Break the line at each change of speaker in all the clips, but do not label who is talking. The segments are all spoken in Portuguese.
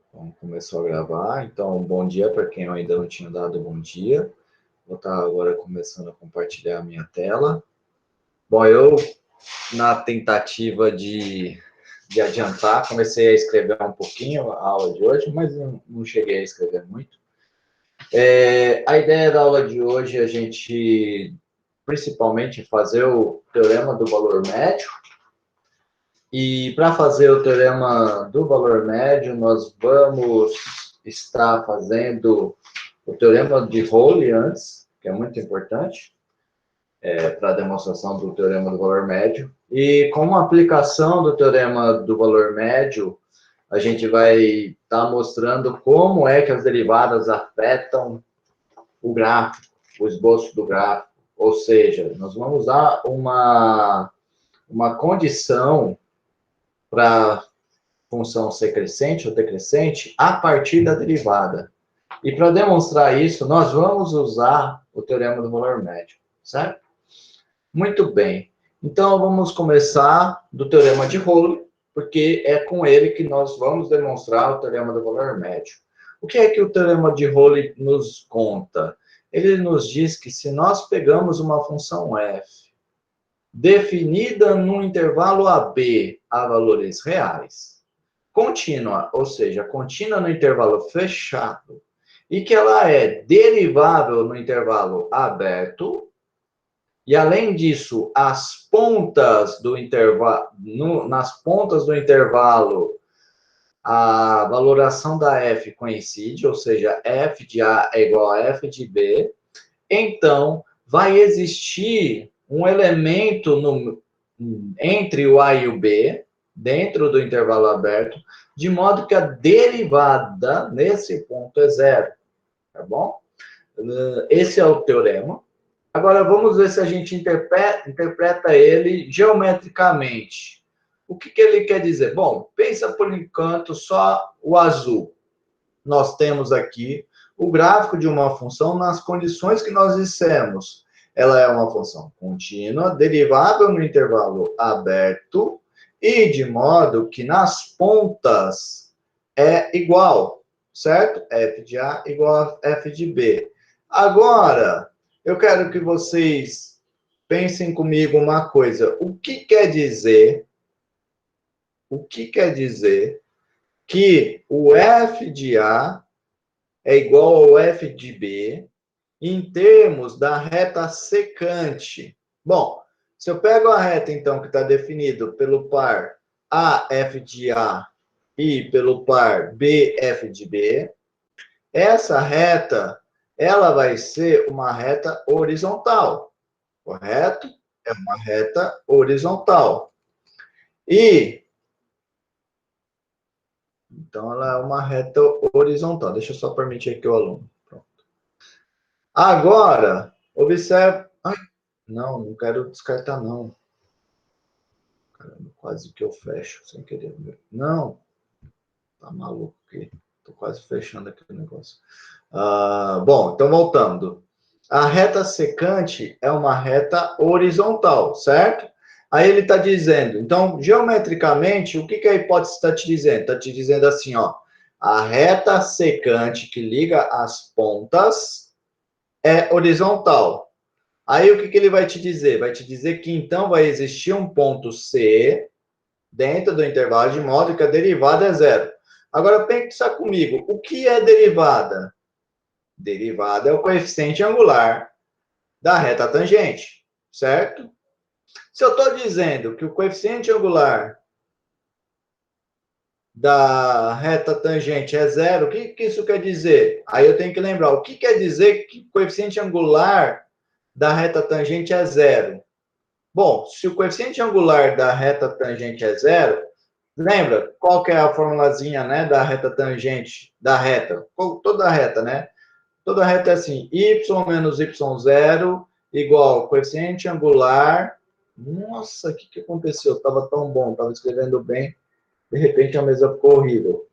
Então, começou a gravar. Então, bom dia para quem eu ainda não tinha dado bom dia. Vou estar agora começando a compartilhar a minha tela. Bom, eu, na tentativa de adiantar, comecei a escrever um pouquinho a aula de hoje, mas não cheguei a escrever muito. A ideia da aula de hoje é a gente, principalmente, fazer o teorema do valor médio. E para fazer o teorema do valor médio, nós vamos estar fazendo o teorema de Rowley antes, que é muito importante, para a demonstração do teorema do valor médio. E como aplicação do teorema do valor médio, a gente vai estar mostrando como é que as derivadas afetam o gráfico, o esboço do gráfico. Ou seja, nós vamos usar uma condição para função ser crescente ou decrescente a partir da derivada. E para demonstrar isso, nós vamos usar o teorema do valor médio, certo? Muito bem. Então, vamos começar do teorema de Rowley, porque é com ele que nós vamos demonstrar o teorema do valor médio. O que é que o teorema de Rowley nos conta? Ele nos diz que se nós pegamos uma função f definida num intervalo AB a valores reais, contínua, ou seja, contínua no intervalo fechado, e que ela é derivável no intervalo aberto, e além disso, as pontas do intervalo, nas pontas do intervalo, a valoração da f coincide, ou seja, f de A é igual a f de B, então vai existir um elemento entre o A e o B, dentro do intervalo aberto, de modo que a derivada nesse ponto é zero, tá bom? Esse é o teorema. Agora, vamos ver se a gente interpreta ele geometricamente. O que ele quer dizer? Bom, pensa por enquanto só o azul. Nós temos aqui o gráfico de uma função nas condições que nós dissemos. Ela é uma função contínua, derivável no intervalo aberto, e de modo que nas pontas é igual, certo? F de A igual a F de B. Agora, eu quero que vocês pensem comigo uma coisa. O que quer dizer que o F de A é igual ao F de B em termos da reta secante? Bom, se eu pego a reta, então, que está definido pelo par AF de A e pelo par BF de B, essa reta, ela vai ser uma reta horizontal, correto? É uma reta horizontal. Então, ela é uma reta horizontal. Deixa eu só permitir aqui o aluno. Pronto. Agora, observe. Ai, não quero descartar, não. Caramba, quase que eu fecho sem querer. Não, tá maluco aqui. Tô quase fechando aqui o negócio. Bom, então voltando. A reta secante é uma reta horizontal, certo? Aí ele está dizendo, então, geometricamente, o que a hipótese está te dizendo? Está te dizendo assim, ó, a reta secante que liga as pontas é horizontal. Aí o que ele vai te dizer? Vai te dizer que então vai existir um ponto C dentro do intervalo de modo que a derivada é zero. Agora pensa comigo, o que é derivada? Derivada é o coeficiente angular da reta tangente, certo? Se eu estou dizendo que o coeficiente angular da reta tangente é zero, o que isso quer dizer? Aí eu tenho que lembrar, o que quer dizer que o coeficiente angular da reta tangente é zero? Bom, se o coeficiente angular da reta tangente é zero, lembra qual que é a formulazinha, né, da reta tangente, da reta? Toda a reta, né? Toda reta é assim, y menos y0 igual coeficiente angular. Nossa, o que aconteceu? Estava tão bom, estava escrevendo bem, de repente a mesa ficou horrível.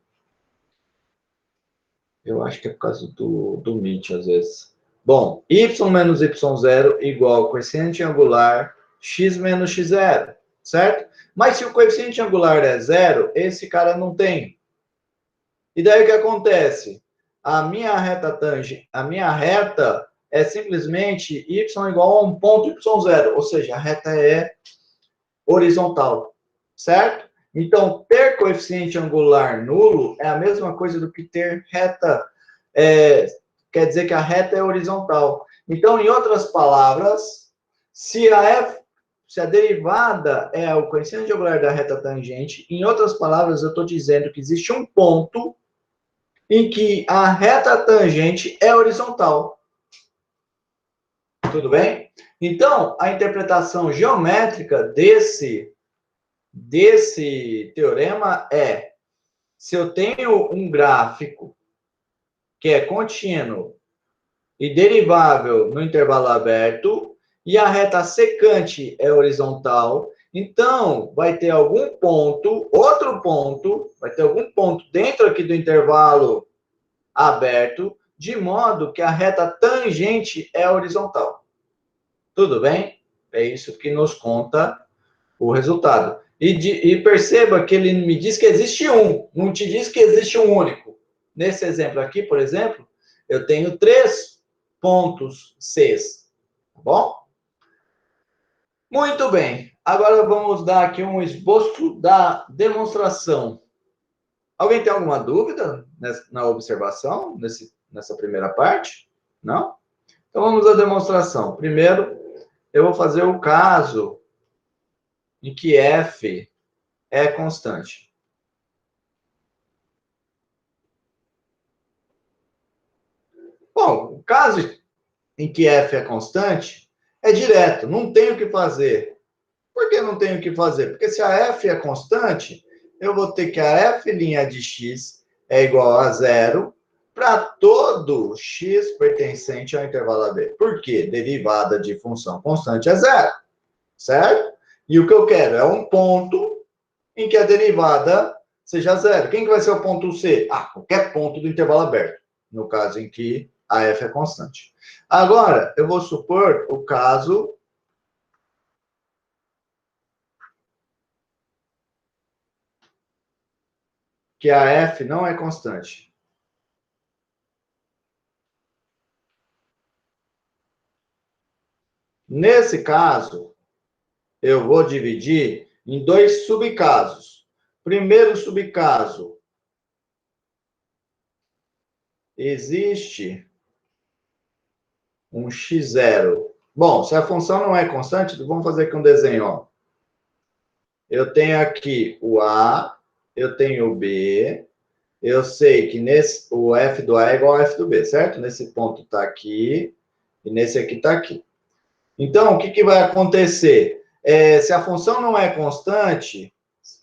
Eu acho que é por causa do Meet, às vezes. Bom, y menos y0 igual coeficiente angular x menos x0, certo? Mas se o coeficiente angular é zero, esse cara não tem. E daí o que acontece? A minha reta é simplesmente y igual a um ponto y0, ou seja, a reta é horizontal, certo? Então, ter coeficiente angular nulo é a mesma coisa do que ter reta, quer dizer que a reta é horizontal. Então, em outras palavras, se a derivada é o coeficiente angular da reta tangente, em outras palavras, eu estou dizendo que existe um ponto em que a reta tangente é horizontal. Tudo bem? Então, a interpretação geométrica desse teorema é: se eu tenho um gráfico que é contínuo e derivável no intervalo aberto, e a reta secante é horizontal, então vai ter algum ponto, vai ter algum ponto dentro aqui do intervalo aberto, de modo que a reta tangente é horizontal. Tudo bem? É isso que nos conta o resultado. E perceba que ele me diz que existe um, não te diz que existe um único. Nesse exemplo aqui, por exemplo, eu tenho 3 pontos Cs. Tá bom? Muito bem. Agora vamos dar aqui um esboço da demonstração. Alguém tem alguma dúvida na observação, nessa primeira parte? Não? Então vamos à demonstração. Primeiro, eu vou fazer o caso em que f é constante. Bom, o caso em que f é constante é direto, não tenho o que fazer. Por que não tenho o que fazer? Porque se a f é constante, eu vou ter que a f' de x é igual a 0 para todo x pertencente ao intervalo AB. Por quê? Derivada de função constante é 0, certo? E o que eu quero é um ponto em que a derivada seja 0. Quem que vai ser o ponto C? Qualquer ponto do intervalo aberto, no caso em que a f é constante. Agora, eu vou supor o caso que a f não é constante. Nesse caso, eu vou dividir em 2 subcasos. Primeiro subcaso, existe um x0. Bom, se a função não é constante, vamos fazer aqui um desenho. Ó. Eu tenho aqui o A, eu tenho o B, eu sei que o f do A é igual ao f do B, certo? Nesse ponto está aqui, e nesse aqui está aqui. Então, o que vai acontecer? Se a função não é constante,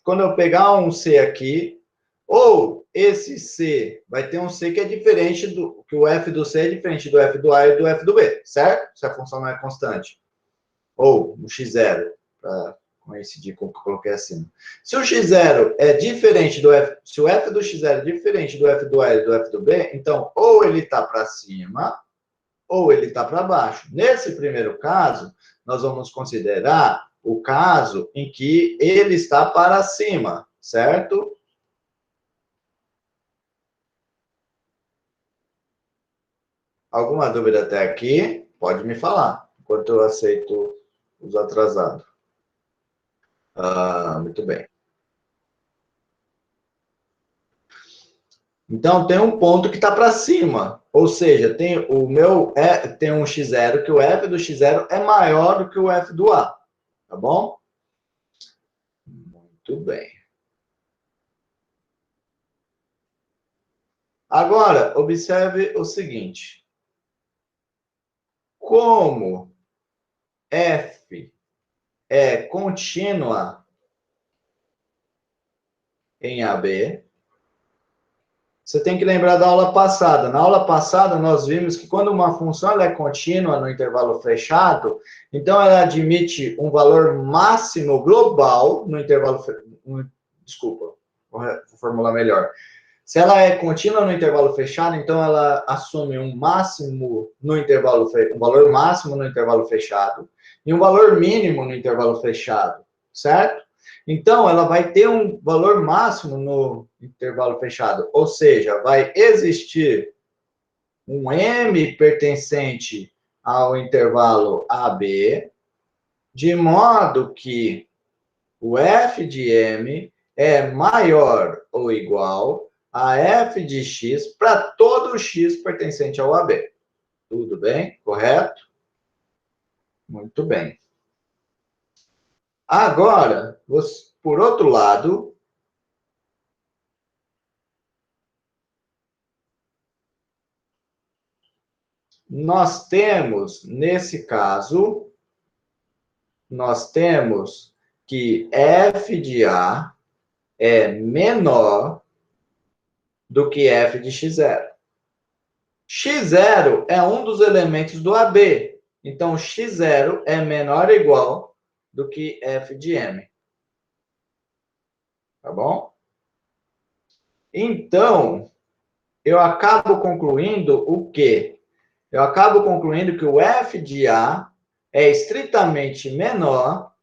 quando eu pegar um C aqui, ou esse C vai ter um C que é diferente que o f do C é diferente do f do A e do f do B, certo? Se a função não é constante. Ou um x0, para coincidir com o que eu coloquei acima. Se o x0 é diferente do f, se o f do x0 é diferente do f do A e do f do B, então ou ele está para cima, ou ele está para baixo. Nesse primeiro caso, nós vamos considerar o caso em que ele está para cima, certo? Alguma dúvida até aqui? Pode me falar, enquanto eu aceito os atrasados. Muito bem. Então, tem um ponto que está para cima. Ou seja, tem tem um x0, que o f do x0 é maior do que o f do A. Tá bom? Muito bem. Agora, observe o seguinte. Como f é contínua em AB, você tem que lembrar da aula passada. Na aula passada, nós vimos que quando uma função ela é contínua no intervalo fechado, então ela admite um valor máximo global no intervalo... Desculpa, vou formular melhor. Se ela é contínua no intervalo fechado, então ela assume um máximo no intervalo, um valor máximo no intervalo fechado e um valor mínimo no intervalo fechado, certo? Então, ela vai ter um valor máximo no intervalo fechado, ou seja, vai existir um M pertencente ao intervalo AB, de modo que o f de M é maior ou igual a f de x para todo x pertencente ao AB. Tudo bem? Correto? Muito bem. Agora, por outro lado, nós temos, nesse caso, nós temos que f de A é menor do que f de x0. x0 é um dos elementos do AB. Então, x0 é menor ou igual do que f de M. Tá bom? Então, eu acabo concluindo o quê? Eu acabo concluindo que o f de A é estritamente menor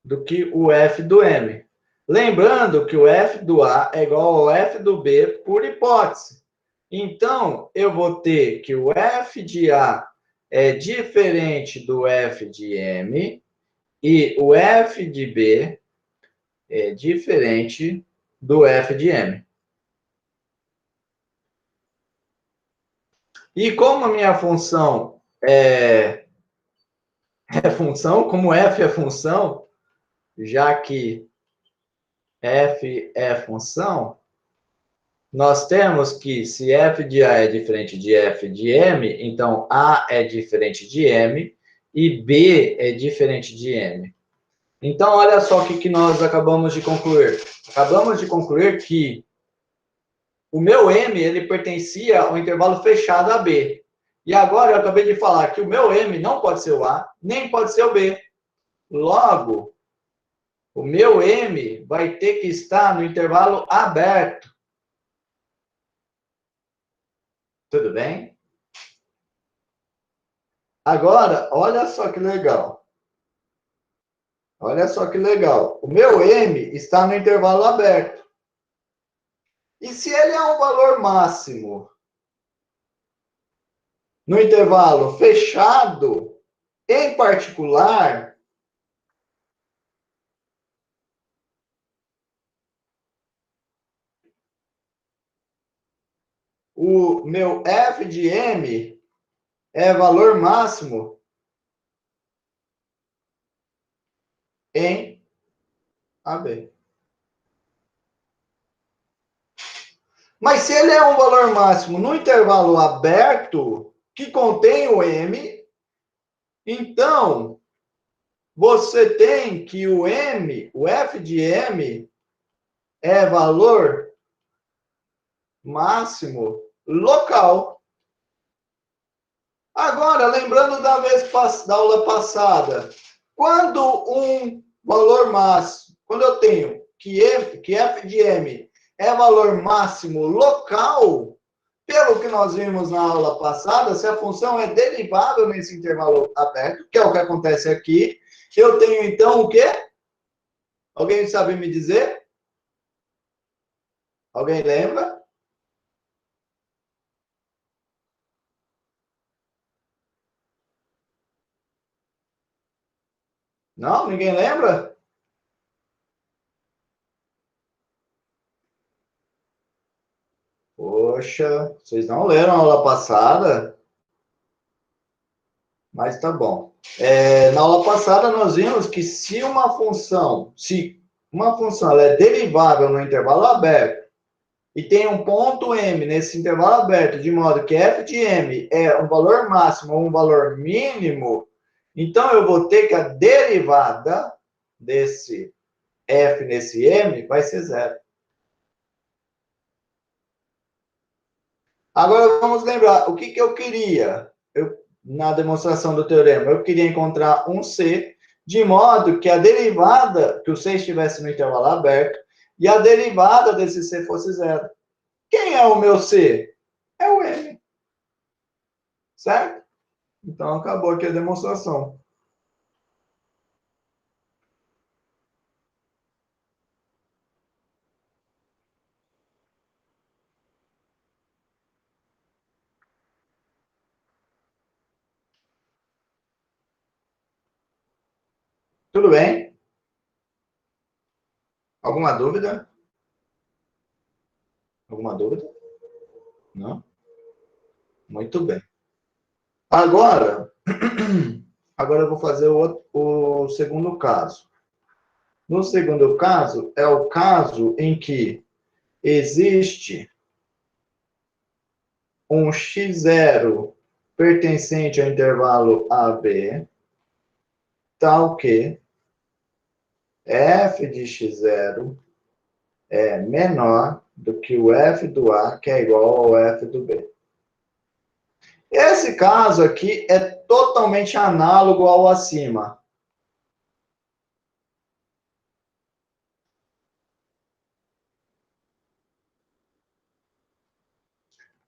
do que o f do M. Lembrando que o f do A é igual ao f do B por hipótese. Então, eu vou ter que o f de A é diferente do f de M e o f de B é diferente do f de M. E como a minha função é função, como f é função, já que f é função, nós temos que se f de A é diferente de f de M, então A é diferente de M e B é diferente de M. Então, olha só o que nós acabamos de concluir. Acabamos de concluir que o meu M ele pertencia ao intervalo fechado AB. E agora eu acabei de falar que o meu M não pode ser o A, nem pode ser o B. Logo, o meu M vai ter que estar no intervalo aberto. Tudo bem? Agora, olha só que legal. Olha só que legal. O meu M está no intervalo aberto. E se ele é um valor máximo no intervalo fechado, em particular, o meu f de M é valor máximo em AB. Mas se ele é um valor máximo no intervalo aberto, que contém o M, então você tem que o M, o f de M, é valor máximo local. Agora, lembrando da aula passada, quando um valor máximo, quando eu tenho que f de M é valor máximo local, pelo que nós vimos na aula passada, se a função é derivável nesse intervalo aberto, que é o que acontece aqui, eu tenho então o quê? Alguém sabe me dizer? Alguém lembra? Não? Ninguém lembra? Poxa, vocês não leram a aula passada? Mas tá bom. Na aula passada nós vimos que se uma função ela é derivável no intervalo aberto e tem um ponto M nesse intervalo aberto, de modo que f de M é um valor máximo ou um valor mínimo, então eu vou ter que a derivada desse f nesse M vai ser zero. Agora vamos lembrar, o que eu queria na demonstração do teorema? Eu queria encontrar um C, de modo que a derivada, que o C estivesse no intervalo aberto, e a derivada desse C fosse zero. Quem é o meu C? É o M. Certo? Então, acabou aqui a demonstração. Tudo bem? Alguma dúvida? Alguma dúvida? Não? Muito bem. Agora, agora eu vou fazer o segundo caso. No segundo caso, é o caso em que existe um x0 pertencente ao intervalo AB, tal que f de x0 é menor do que o f do A, que é igual ao f do B. Esse caso aqui é totalmente análogo ao acima.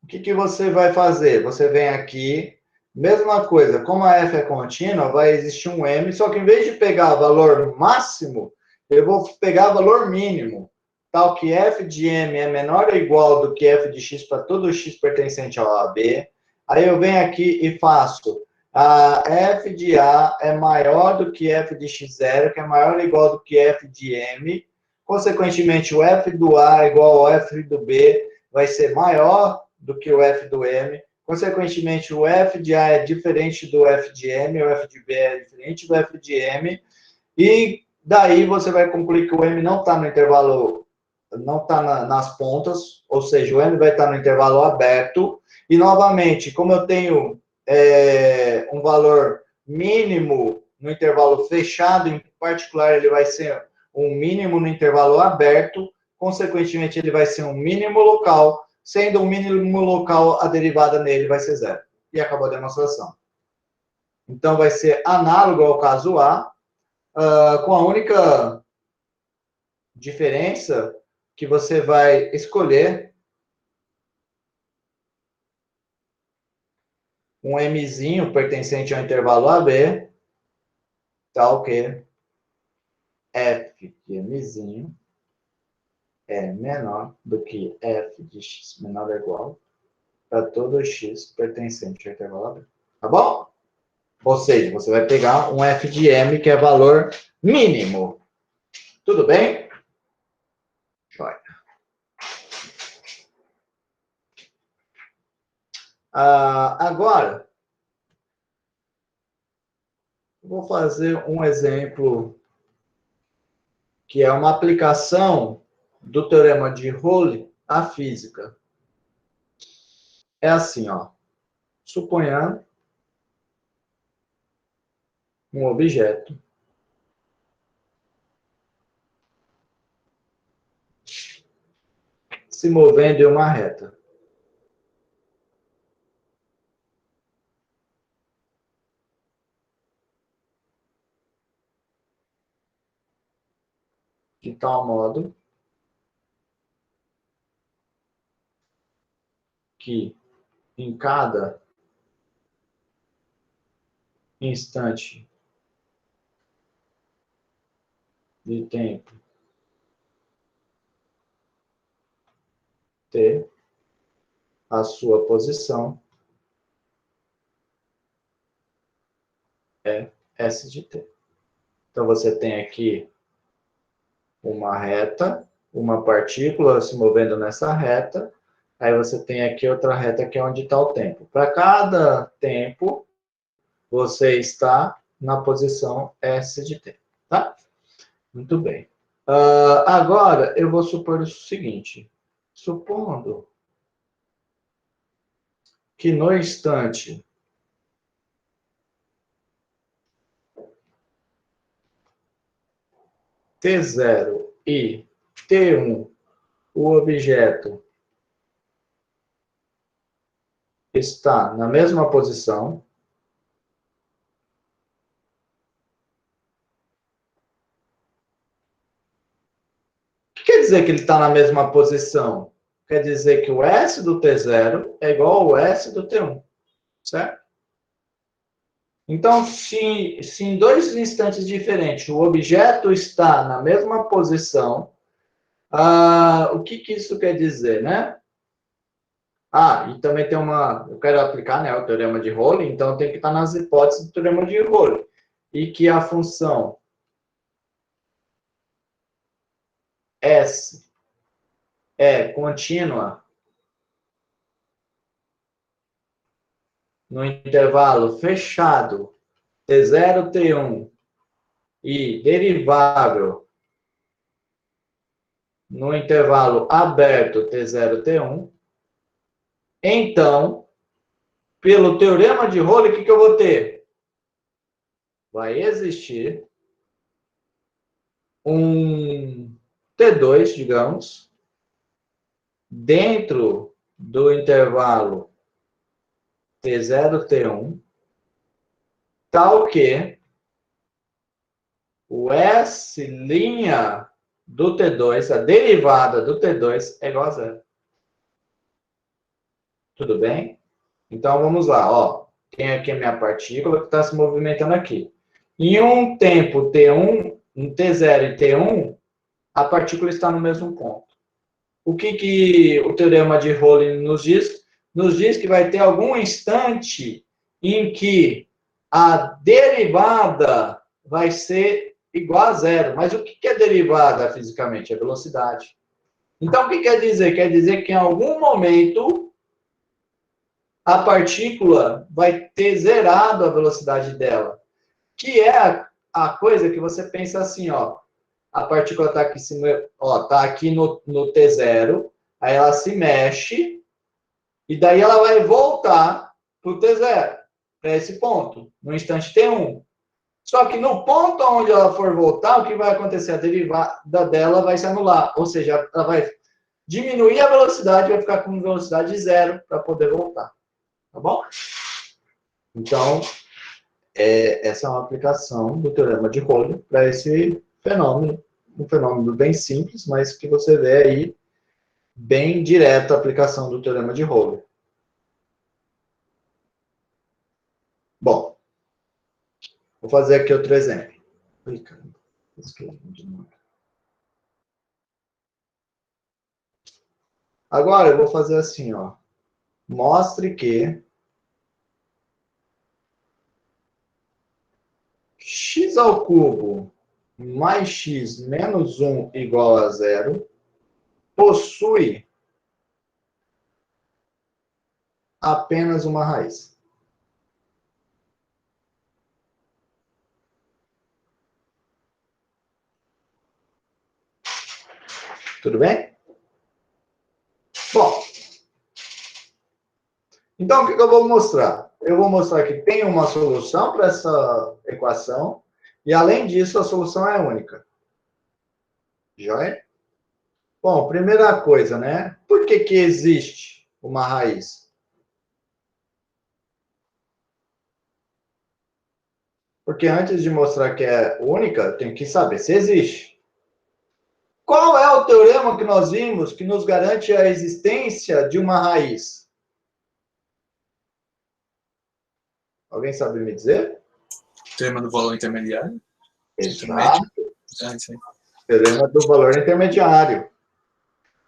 O que você vai fazer? Você vem aqui, mesma coisa, como a f é contínua, vai existir um m, só que em vez de pegar valor máximo, eu vou pegar valor mínimo, tal que f de m é menor ou igual do que f de x para todo x pertencente ao AB. Aí eu venho aqui e faço a f de A é maior do que f de x0, que é maior ou igual do que f de m. Consequentemente, o f do A é igual ao f do B vai ser maior do que o f do m. Consequentemente, o f de A é diferente do f de m, o f de B é diferente do f de m. E daí você vai concluir que o m não está no intervalo, não está nas pontas, ou seja, o m vai estar no intervalo aberto. E, novamente, como eu tenho um valor mínimo no intervalo fechado, em particular, ele vai ser um mínimo no intervalo aberto, consequentemente, ele vai ser um mínimo local, sendo um mínimo local, a derivada nele vai ser zero. E acabou a demonstração. Então, vai ser análogo ao caso A, com a única diferença que você vai escolher um mzinho pertencente ao intervalo AB, tal que f de mzinho é menor do que f de x menor ou igual para todo x pertencente ao intervalo AB. Tá bom? Ou seja, você vai pegar um f de m que é valor mínimo. Tudo bem? Joia. Agora, vou fazer um exemplo que é uma aplicação do teorema de Rolle à física. É assim, ó. Suponhamos um objeto se movendo em uma reta. De tal modo que em cada instante de tempo t, a sua posição é S de t. Então, você tem aqui uma reta, uma partícula se movendo nessa reta, aí você tem aqui outra reta que é onde está o tempo. Para cada tempo, você está na posição S de t, tá? Muito bem. Agora, eu vou supor o seguinte. Supondo que no instante t0 e t1, o objeto está na mesma posição, o que quer dizer que ele está na mesma posição? Quer dizer que o S do T0 é igual ao S do T1, certo? Então, se em dois instantes diferentes o objeto está na mesma posição, o que isso quer dizer, né? E também tem eu quero aplicar, né, o teorema de Rolle, então tem que estar nas hipóteses do teorema de Rolle. E que a função S é contínua no intervalo fechado T0, T1 e derivável no intervalo aberto T0, T1, então, pelo teorema de Rowley, o que eu vou ter? Vai existir um T2, digamos, dentro do intervalo T0, T1, tal que o S' do T2, a derivada do T2 é igual a zero. Tudo bem? Então, vamos lá. Ó, tem aqui a minha partícula que está se movimentando aqui. Em um tempo T1, em T0 e T1, a partícula está no mesmo ponto. O que o teorema de Rowley nos diz? Nos diz que vai ter algum instante em que a derivada vai ser igual a zero. Mas o que é derivada fisicamente? É velocidade. Então, o que quer dizer? Quer dizer que em algum momento a partícula vai ter zerado a velocidade dela. Que é a coisa que você pensa assim, ó. A partícula está aqui, tá aqui no T0, aí ela se mexe, e daí ela vai voltar para o T0, para esse ponto, no instante T1. Só que no ponto onde ela for voltar, o que vai acontecer? A derivada dela vai se anular, ou seja, ela vai diminuir a velocidade, vai ficar com velocidade zero para poder voltar. Tá bom? Então, essa é uma aplicação do teorema de Rowley para esse fenômeno. Um fenômeno bem simples, mas que você vê aí bem direto a aplicação do teorema de Rowley. Bom, vou fazer aqui outro exemplo. Ui, caramba. Agora eu vou fazer assim, ó. Mostre que x ao cubo mais x menos 1 igual a zero possui apenas uma raiz. Tudo bem? Bom, então o que eu vou mostrar? Eu vou mostrar que tem uma solução para essa equação e, além disso, a solução é única. Joia? Bom, primeira coisa, né? Por que existe uma raiz? Porque antes de mostrar que é única, tem que saber se existe. Qual é o teorema que nós vimos que nos garante a existência de uma raiz? Alguém sabe me dizer?
Teorema do valor intermediário?
Exato. Teorema do valor intermediário.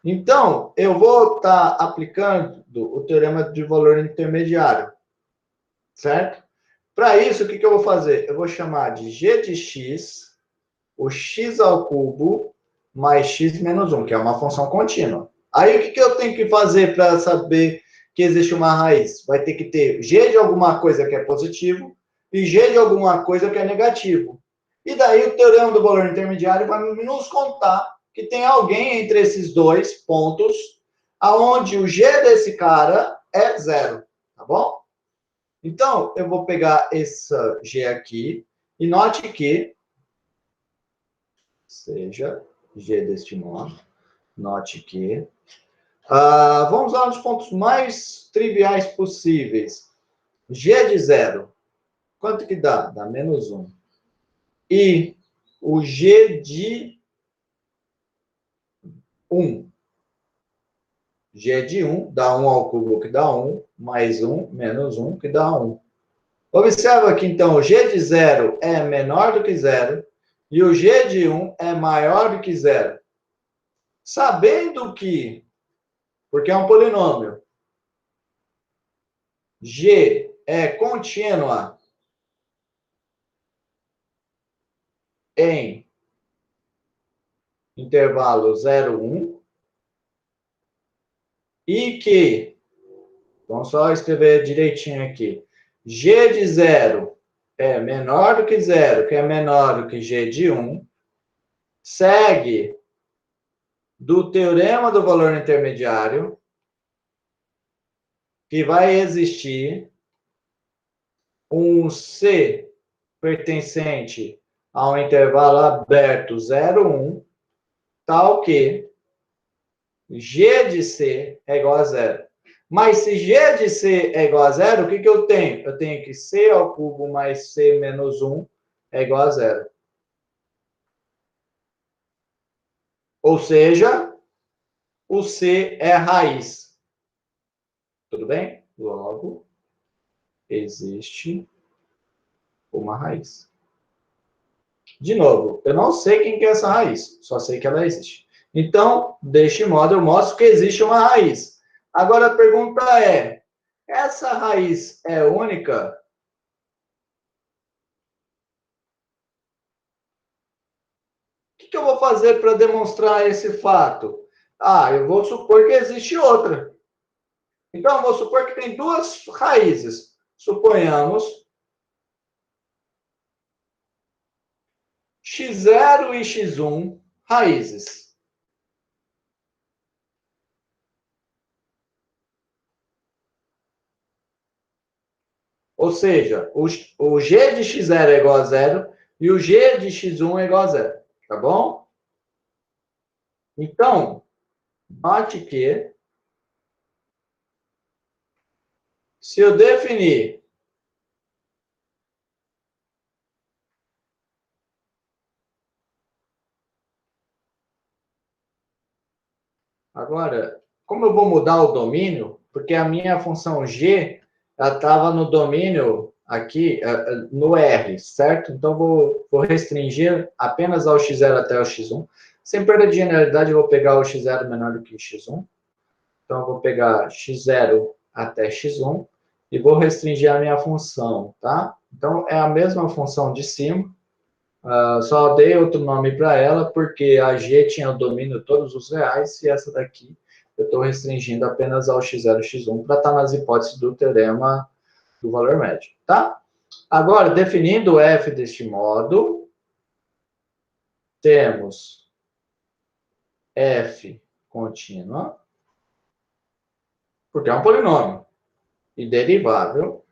Então, eu vou estar aplicando o teorema de valor intermediário. Certo? Para isso, o que eu vou fazer? Eu vou chamar de g de x, o x ao cubo, mais x menos 1, que é uma função contínua. Aí, o que eu tenho que fazer para saber que existe uma raiz? Vai ter que ter g de alguma coisa que é positivo e g de alguma coisa que é negativo. E daí, o teorema do valor intermediário vai nos contar que tem alguém entre esses dois pontos, aonde o g desse cara é zero. Tá bom? Então, eu vou pegar essa G aqui e note que seja G deste modo. Note que vamos lá nos pontos mais triviais possíveis. G de zero. Quanto que dá? Dá menos 1. E o G de 1. G de 1 dá 1 ao cubo, que dá 1, mais 1, menos 1, que dá 1. Observa que, então, o G de 0 é menor do que 0 e o G de 1 é maior do que 0. Sabendo que, porque é um polinômio, G é contínua em intervalo 0, 1, e que, vamos só escrever direitinho aqui, g de 0 é menor do que 0, que é menor do que g de 1, segue do teorema do valor intermediário, que vai existir um C pertencente ao intervalo aberto 0, 1, tal que G de C é igual a 0. Mas se G de C é igual a 0, o que eu tenho? Eu tenho que C ao cubo mais C menos 1 é igual a 0. Ou seja, o C é a raiz. Tudo bem? Logo, existe uma raiz. De novo, eu não sei quem que é essa raiz, só sei que ela existe. Então, deste modo, eu mostro que existe uma raiz. Agora, a pergunta é, essa raiz é única? O que eu vou fazer para demonstrar esse fato? Eu vou supor que existe outra. Então, eu vou supor que tem duas raízes. Suponhamos x0 e x1 raízes. Ou seja, o g de x0 é igual a 0 e o g de x1 é igual a 0. Tá bom? Então, note que se eu definir agora, como eu vou mudar o domínio, porque a minha função g estava no domínio aqui, no R, certo? Então, vou restringir apenas ao x0 até o x1. Sem perda de generalidade, eu vou pegar o x0 menor do que x1. Então, eu vou pegar x0 até x1 e vou restringir a minha função, tá? Então, é a mesma função de cima, só dei outro nome para ela, porque a G tinha o domínio de todos os reais, e essa daqui eu estou restringindo apenas ao x0 e x1 para estar nas hipóteses do teorema do valor médio, tá? Agora, definindo o f deste modo, temos f contínua, porque é um polinômio, e derivável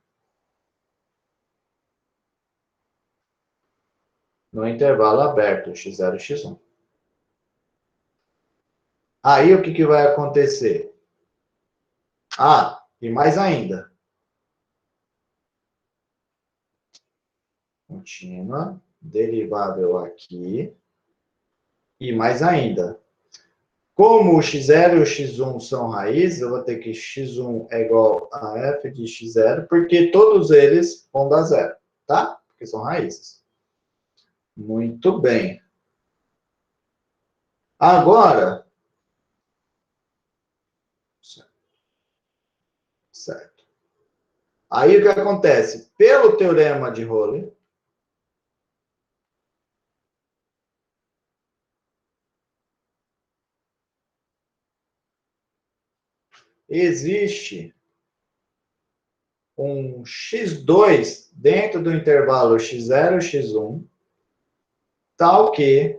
no intervalo aberto, x0 e x1. Aí, o que vai acontecer? E mais ainda. Contínua, derivável aqui. E mais ainda. Como o x0 e o x1 são raízes, eu vou ter que x1 é igual a f de x0, porque todos eles vão dar zero, tá? Porque são raízes. Muito bem. Agora... Certo. Aí o que acontece? Pelo teorema de Rowley, existe um x2 dentro do intervalo x0 e x1, tal que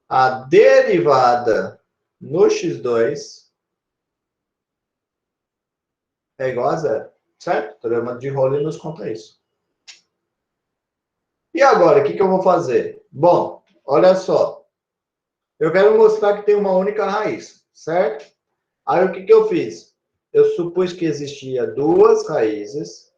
a derivada no x2 é igual a zero, certo? O teorema de Rowley nos conta isso. E agora, o que eu vou fazer? Bom, olha só. Eu quero mostrar que tem uma única raiz, certo? Aí, o que eu fiz? Eu supus que existia duas raízes,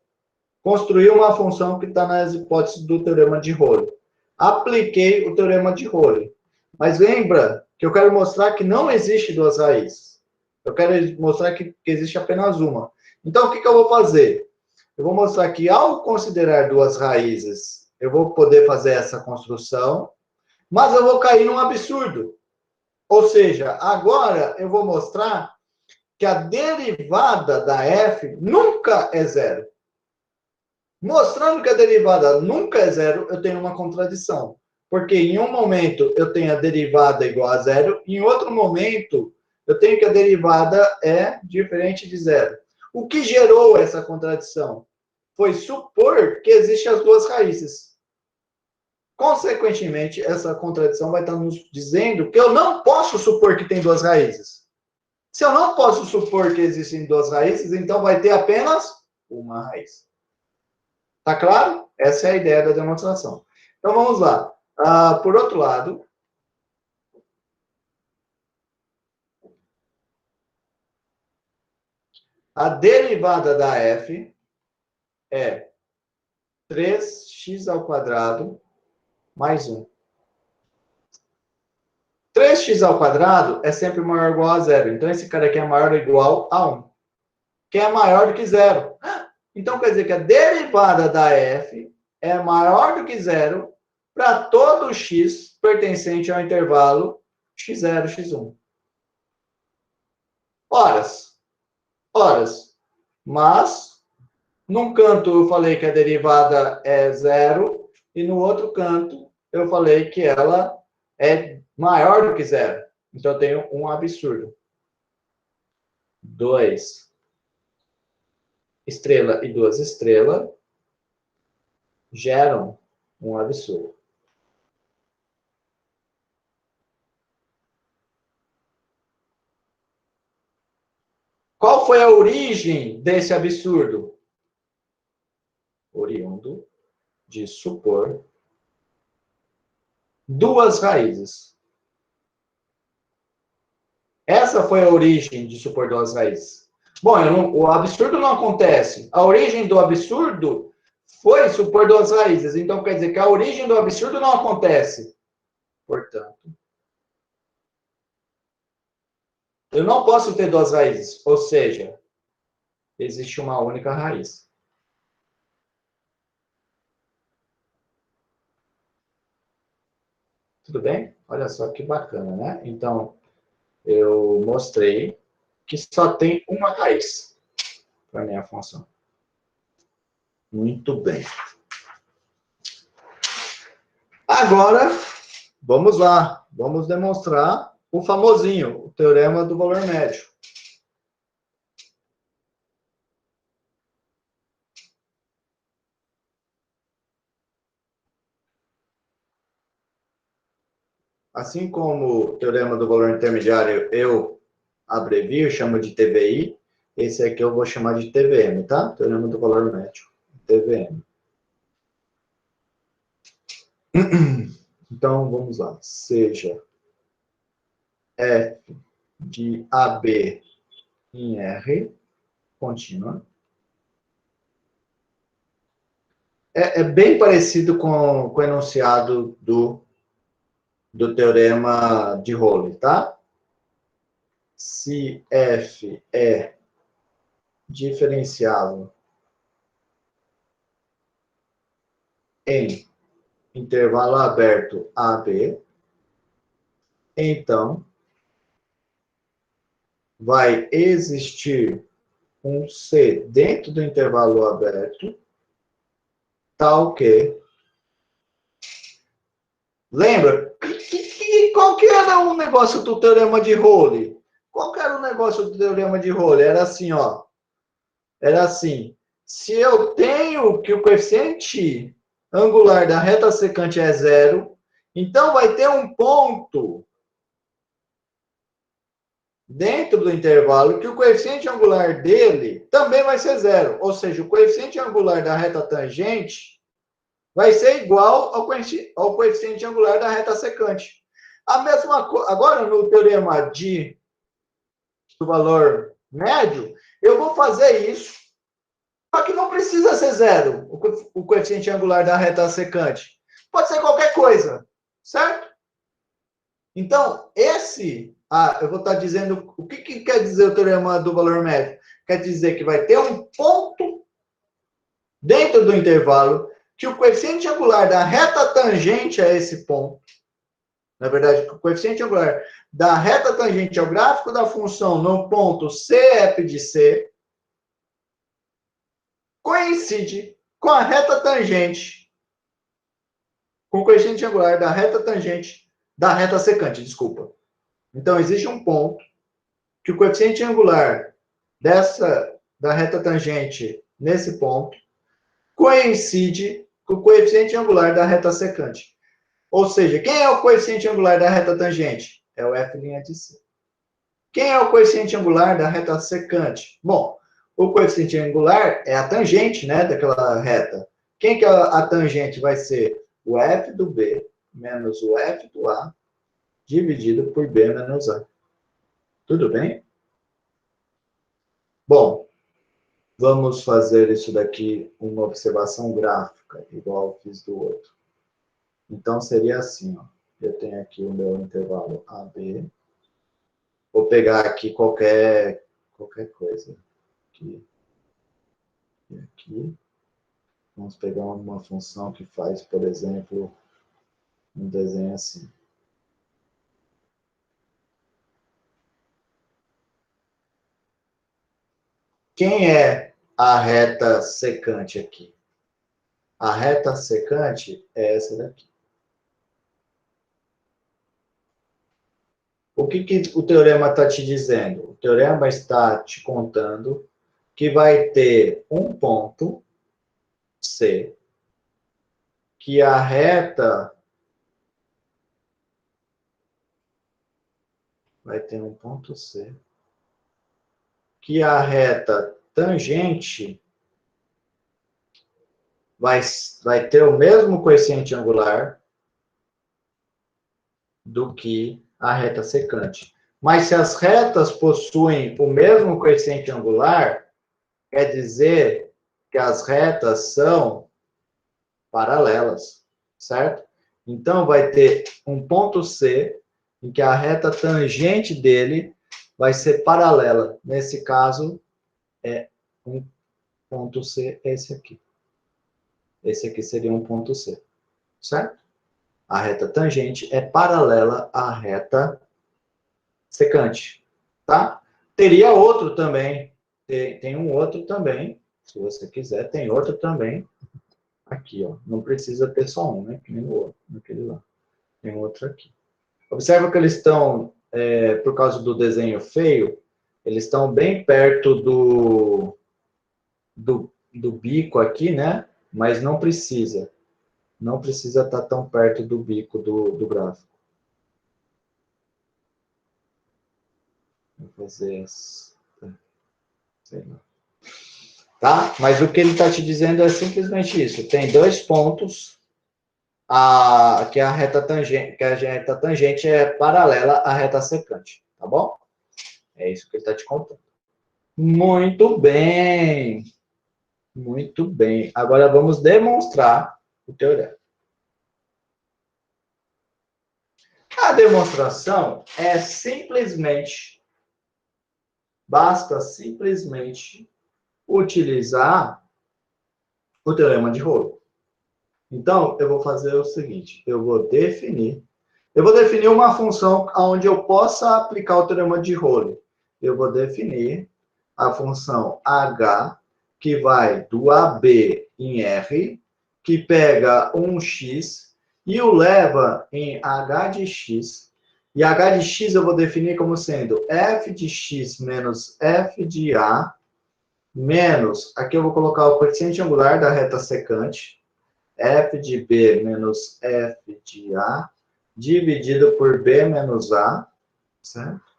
construí uma função que está nas hipóteses do teorema de Rowley. Apliquei o teorema de Rowley. Mas lembra que eu quero mostrar que não existe duas raízes. Eu quero mostrar que existe apenas uma. Então, o que eu vou fazer? Eu vou mostrar que, ao considerar duas raízes, eu vou poder fazer essa construção, mas eu vou cair num absurdo. Ou seja, agora eu vou mostrar que a derivada da f nunca é zero. Mostrando que a derivada nunca é zero, eu tenho uma contradição. Porque em um momento eu tenho a derivada igual a zero, e em outro momento eu tenho que a derivada é diferente de zero. O que gerou essa contradição? Foi supor que existem as duas raízes. Consequentemente, essa contradição vai estar nos dizendo que eu não posso supor que tem duas raízes. Se eu não posso supor que existem duas raízes, então vai ter apenas uma raiz. Tá claro? Essa é a ideia da demonstração. Então vamos lá. Por outro lado, a derivada da f é 3x ao quadrado mais 1. 3x ao quadrado é sempre maior ou igual a zero. Então, esse cara aqui é maior ou igual a 1. Que é maior do que zero. Então, quer dizer que a derivada da f é maior do que zero para todo x pertencente ao intervalo x0, x1. Horas. Mas, num canto eu falei que a derivada é zero, e no outro canto eu falei que ela é maior do que zero. Então, eu tenho um absurdo. 2 estrela e 2 estrelas geram um absurdo. Qual foi a origem desse absurdo? Oriundo de supor duas raízes. Essa foi a origem de supor duas raízes. Bom, o absurdo não acontece. A origem do absurdo foi supor duas raízes. Então, quer dizer que a origem do absurdo não acontece. Portanto, eu não posso ter duas raízes. Ou seja, existe uma única raiz. Tudo bem? Olha só que bacana, né? Então, eu mostrei que só tem uma raiz para a minha função. Muito bem. Agora, vamos lá. Vamos demonstrar o famosinho, o teorema do valor médio. Assim como o teorema do valor intermediário eu abrevio, chamo de TVI, esse aqui eu vou chamar de TVM, tá? Teorema do valor médio, TVM. Então, vamos lá. Seja f de AB em R contínua. É bem parecido com o enunciado do teorema de Rowley, tá? Se f é diferenciável em intervalo aberto AB, então vai existir um C dentro do intervalo aberto, tal que... Lembra? Qual que era o negócio do teorema de Rowley? Qual que era o negócio do teorema de Rowley? Era assim, ó. Era assim. Se eu tenho que o coeficiente angular da reta secante é zero, então vai ter um ponto dentro do intervalo que o coeficiente angular dele também vai ser zero. Ou seja, o coeficiente angular da reta tangente vai ser igual ao coeficiente angular da reta secante. A mesma coisa, agora no teorema do valor médio, eu vou fazer isso, só que não precisa ser zero, o coeficiente angular da reta secante. Pode ser qualquer coisa, certo? Então, eu vou estar dizendo, o que quer dizer o teorema do valor médio? Quer dizer que vai ter um ponto dentro do intervalo que o coeficiente angular da reta tangente a esse ponto, na verdade, o coeficiente angular da reta tangente ao gráfico da função no ponto CF de C coincide com a reta tangente com o coeficiente angular da reta tangente, da reta secante, desculpa. Então, existe um ponto que o coeficiente angular da reta tangente nesse ponto coincide com o coeficiente angular da reta secante. Ou seja, quem é o coeficiente angular da reta tangente? É o f' de C. Quem é o coeficiente angular da reta secante? Bom, o coeficiente angular é a tangente, né, daquela reta. Quem que a tangente vai ser? O f do B menos o f do A dividido por B menos A. Tudo bem? Bom, vamos fazer isso daqui uma observação gráfica, igual eu fiz do outro. Então, seria assim, ó. Eu tenho aqui o meu intervalo AB. Vou pegar aqui qualquer coisa. Aqui. E aqui. Vamos pegar uma função que faz, por exemplo, um desenho assim. Quem é a reta secante aqui? A reta secante é essa daqui. O que o teorema está te dizendo? O teorema está te contando que vai ter um ponto C, que a reta vai ter um ponto C, que a reta tangente vai ter o mesmo coeficiente angular do que a reta secante. Mas se as retas possuem o mesmo coeficiente angular, quer dizer que as retas são paralelas, certo? Então, vai ter um ponto C, em que a reta tangente dele vai ser paralela. Nesse caso, é um ponto C, esse aqui. Esse aqui seria um ponto C, certo? A reta tangente é paralela à reta secante, tá? Teria outro também, tem um outro também, se você quiser, tem outro também, aqui, ó. Não precisa ter só um, né? Que nem no outro, naquele lá. Tem outro aqui. Observa que eles estão, por causa do desenho feio, eles estão bem perto do bico aqui, né? Mas não precisa. Não precisa estar tão perto do bico do gráfico. Vou fazer sei lá. Tá? Mas o que ele está te dizendo é simplesmente isso. Tem dois pontos que a reta tangente é paralela à reta secante. Tá bom? É isso que ele está te contando. Muito bem. Muito bem. Agora vamos demonstrar o teorema. A demonstração é simplesmente, basta simplesmente utilizar o teorema de Rolo. Então, eu vou fazer o seguinte, eu vou definir uma função onde eu possa aplicar o teorema de Rolo. Eu vou definir a função h, que vai do AB em R, que pega um x e o leva em h de x. E h de x eu vou definir como sendo f de x menos f de a, menos, aqui eu vou colocar o coeficiente angular da reta secante, f de b menos f de a, dividido por b menos a, certo?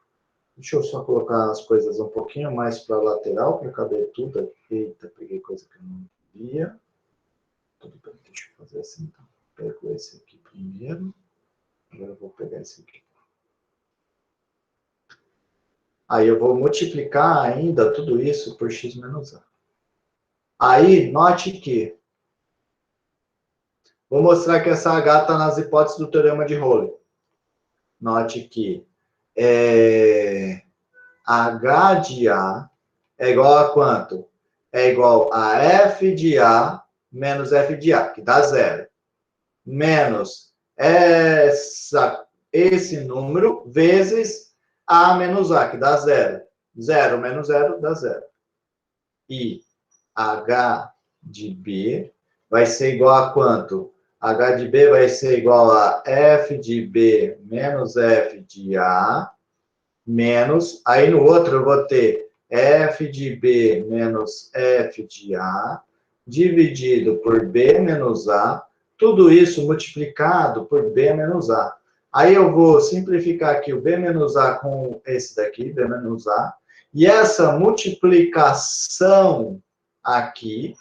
Deixa eu só colocar as coisas um pouquinho mais para a lateral, para caber tudo aqui. Eita, peguei coisa que eu não via. Tudo bem, deixa eu fazer assim, então. Pego esse aqui primeiro. Agora eu vou pegar esse aqui. Aí eu vou multiplicar ainda tudo isso por x menos a. Aí, note que vou mostrar que essa h está nas hipóteses do teorema de Rolo. Note que h de a é igual a quanto? É igual a f de a menos f de a, que dá zero. Menos esse número vezes a menos a, que dá zero. Zero menos zero dá zero. E h de b vai ser igual a quanto? H de B vai ser igual a F de B menos F de A, menos, aí no outro eu vou ter F de B menos F de A, dividido por B menos A, tudo isso multiplicado por B menos A. Aí eu vou simplificar aqui o B menos A com esse daqui, B menos A, e essa multiplicação aqui,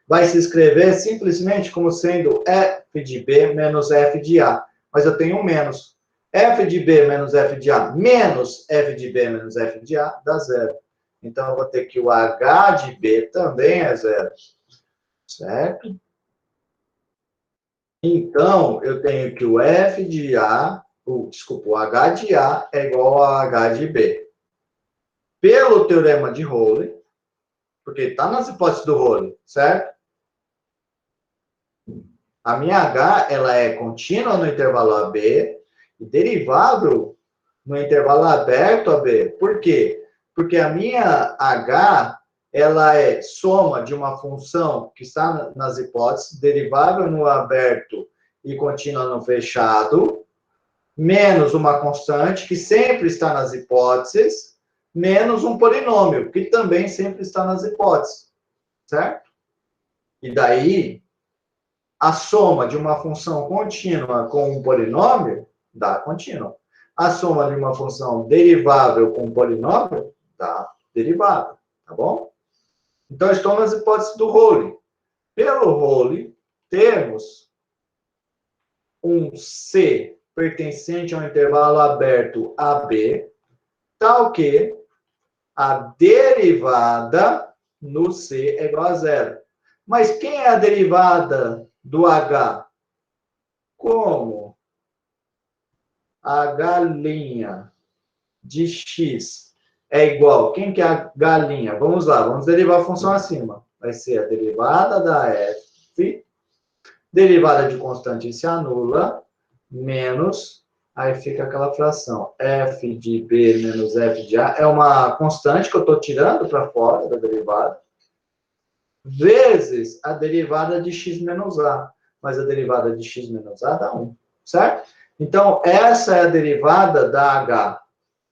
vai se escrever simplesmente como sendo F de B menos F de A. Mas eu tenho um menos. F de B menos F de A menos F de B menos F de A dá zero. Então, eu vou ter que o H de B também é zero. Certo? Então, eu tenho que o F de A, o H de A é igual a H de B. Pelo teorema de Rowley, porque está nas hipóteses do Rowley, certo? A minha H, ela é contínua no intervalo AB e derivável no intervalo aberto AB. Por quê? Porque a minha H, ela é soma de uma função que está nas hipóteses, derivável no aberto e contínua no fechado, menos uma constante que sempre está nas hipóteses, menos um polinômio, que também sempre está nas hipóteses. Certo? E daí, a soma de uma função contínua com um polinômio dá contínua. A soma de uma função derivável com um polinômio dá derivada, tá bom? Então, estou nas hipóteses do Rowley. Pelo Rowley, temos um C pertencente ao intervalo aberto AB, tal que a derivada no C é igual a zero. Mas quem é a derivada do H? Como a galinha de X é igual... Quem que é a galinha? Vamos lá, vamos derivar a função acima. Vai ser a derivada da F, derivada de constante se anula, menos, aí fica aquela fração, F de B menos F de A, é uma constante que eu estou tirando para fora da derivada, vezes a derivada de x menos a. Mas a derivada de x menos a dá 1, certo? Então, essa é a derivada da h.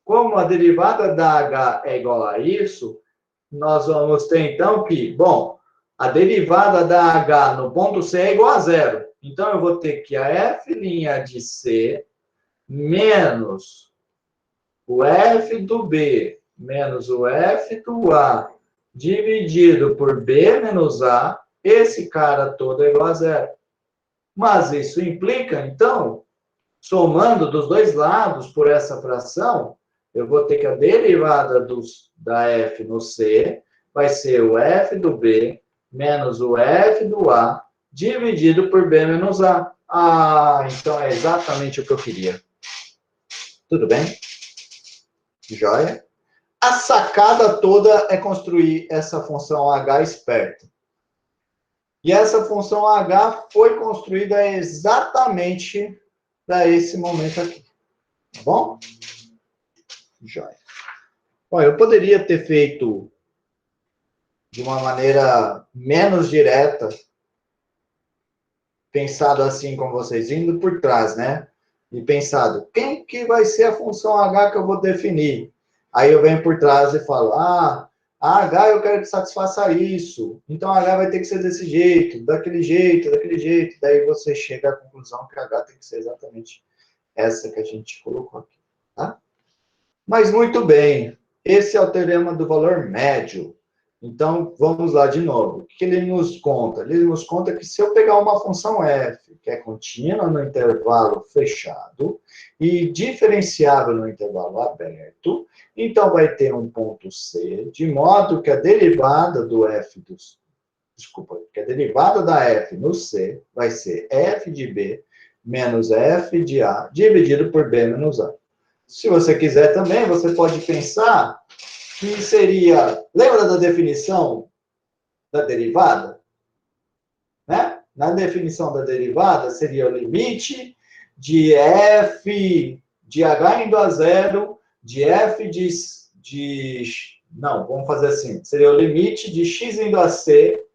Como a derivada da h é igual a isso, nós vamos ter, então, que, bom, a derivada da h no ponto C é igual a zero. Então, eu vou ter que a f' de C menos o f do B menos o f do A dividido por B menos A, esse cara todo é igual a zero. Mas isso implica, então, somando dos dois lados por essa fração, eu vou ter que a derivada da F no C vai ser o F do B menos o F do A dividido por B menos A. Ah, então é exatamente o que eu queria. Tudo bem? Joia? A sacada toda é construir essa função h esperta. E essa função h foi construída exatamente para esse momento aqui. Tá bom? Joia. Bom, eu poderia ter feito de uma maneira menos direta, pensado assim com vocês, indo por trás, né? E pensado, quem que vai ser a função h que eu vou definir? Aí eu venho por trás e falo, a H eu quero que satisfaça isso. Então a H vai ter que ser desse jeito, daquele jeito, daquele jeito. Daí você chega à conclusão que a H tem que ser exatamente essa que a gente colocou aqui. Tá? Mas muito bem, esse é o teorema do valor médio. Então, vamos lá de novo. O que ele nos conta? Ele nos conta que se eu pegar uma função f, que é contínua no intervalo fechado, e diferenciável no intervalo aberto, então vai ter um ponto C, de modo que a derivada do f que a derivada da f no C vai ser f de B menos f de A dividido por B menos A. Se você quiser também, você pode pensar que seria... Lembra da definição da derivada? Né? Na definição da derivada, seria o limite de f de h indo a zero, de f de... Não, vamos fazer assim. Seria o limite de x indo a c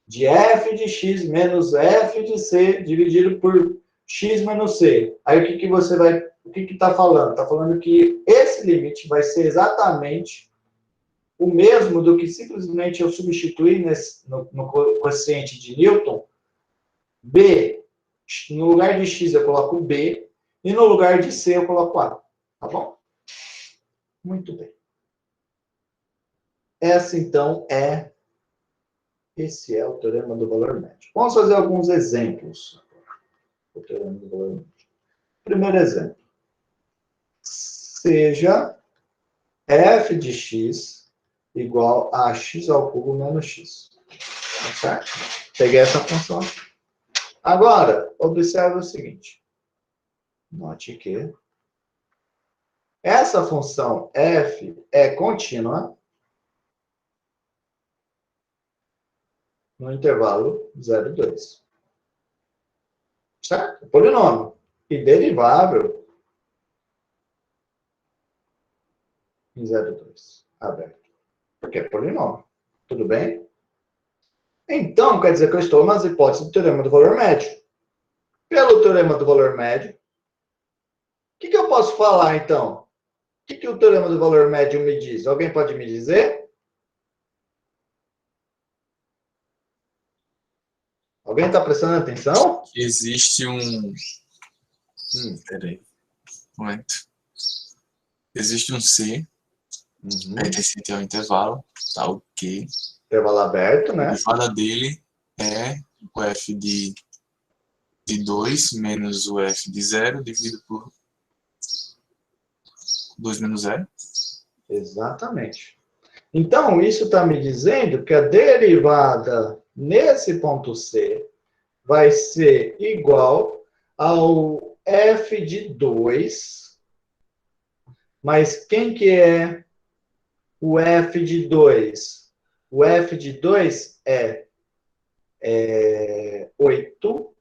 de f de x menos f de c dividido por x menos c. Aí o que você vai... O que está falando? Está falando que esse limite vai ser exatamente o mesmo do que simplesmente eu substituir no coeficiente de Newton. B, no lugar de x eu coloco B, e no lugar de C eu coloco A. Tá bom? Muito bem. Esse é o teorema do valor médio. Vamos fazer alguns exemplos. O teorema do valor médio. Primeiro exemplo. Seja f de x igual a x ao cubo menos x. Tá certo? Peguei essa função aqui. Agora, observe o seguinte. Note que essa função f é contínua no intervalo 0 e 2. Certo? Polinômio. E derivável em 0 e 2. Aberto. Porque é polinômio. Tudo bem? Então, quer dizer que eu estou nas hipóteses do teorema do valor médio. Pelo teorema do valor médio, o que eu posso falar, então? O que o teorema do valor médio me diz? Alguém pode me dizer? Alguém está prestando atenção?
Existe um... Peraí. Um momento. Existe um C, pertencente ao intervalo, tá ok.
Intervalo aberto, né?
A derivada dele é o f de 2 menos o f de 0 dividido por 2 menos 0.
Exatamente. Então, isso está me dizendo que a derivada nesse ponto C vai ser igual ao f de 2. Mas quem que é o f de 2? O f de 2 é 8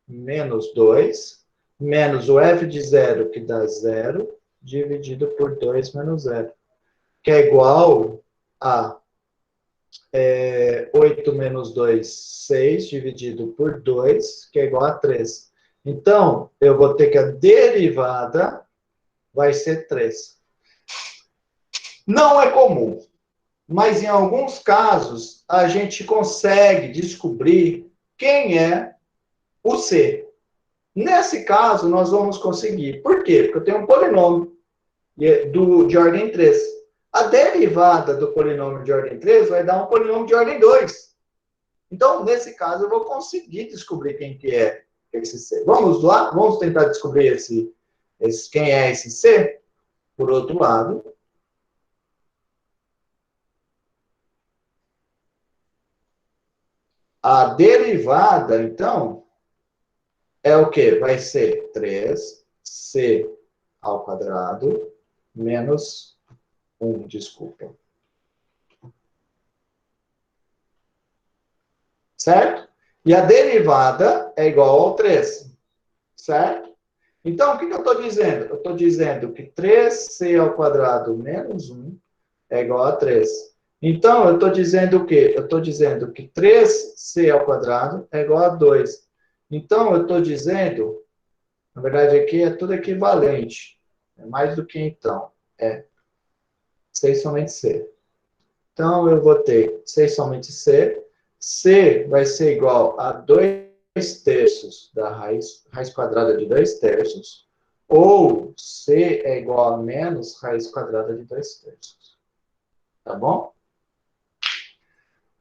menos 2, menos o f de 0, que dá 0, dividido por 2 menos 0, que é igual a 8 menos 2, 6, dividido por 2, que é igual a 3. Então, eu vou ter que a derivada vai ser 3. Não é comum, mas em alguns casos a gente consegue descobrir quem é o C. Nesse caso, nós vamos conseguir. Por quê? Porque eu tenho um polinômio de ordem 3. A derivada do polinômio de ordem 3 vai dar um polinômio de ordem 2. Então, nesse caso, eu vou conseguir descobrir quem que é esse C. Vamos lá? Vamos tentar descobrir quem é esse C? Por outro lado, a derivada, então, é o quê? Vai ser 3c ao quadrado menos 1, desculpa. Certo? E a derivada é igual ao 3. Certo? Então, o que eu estou dizendo? Eu estou dizendo que 3c ao quadrado menos 1 é igual a 3. Então, eu estou dizendo o quê? Eu estou dizendo que 3c ao quadrado é igual a 2. Então, eu estou dizendo, na verdade, aqui é tudo equivalente. É mais do que então. É C somente C. Então, eu vou ter C somente C. C vai ser igual a 2 terços da raiz quadrada de 2 terços. Ou C é igual a menos raiz quadrada de 2 terços. Tá bom?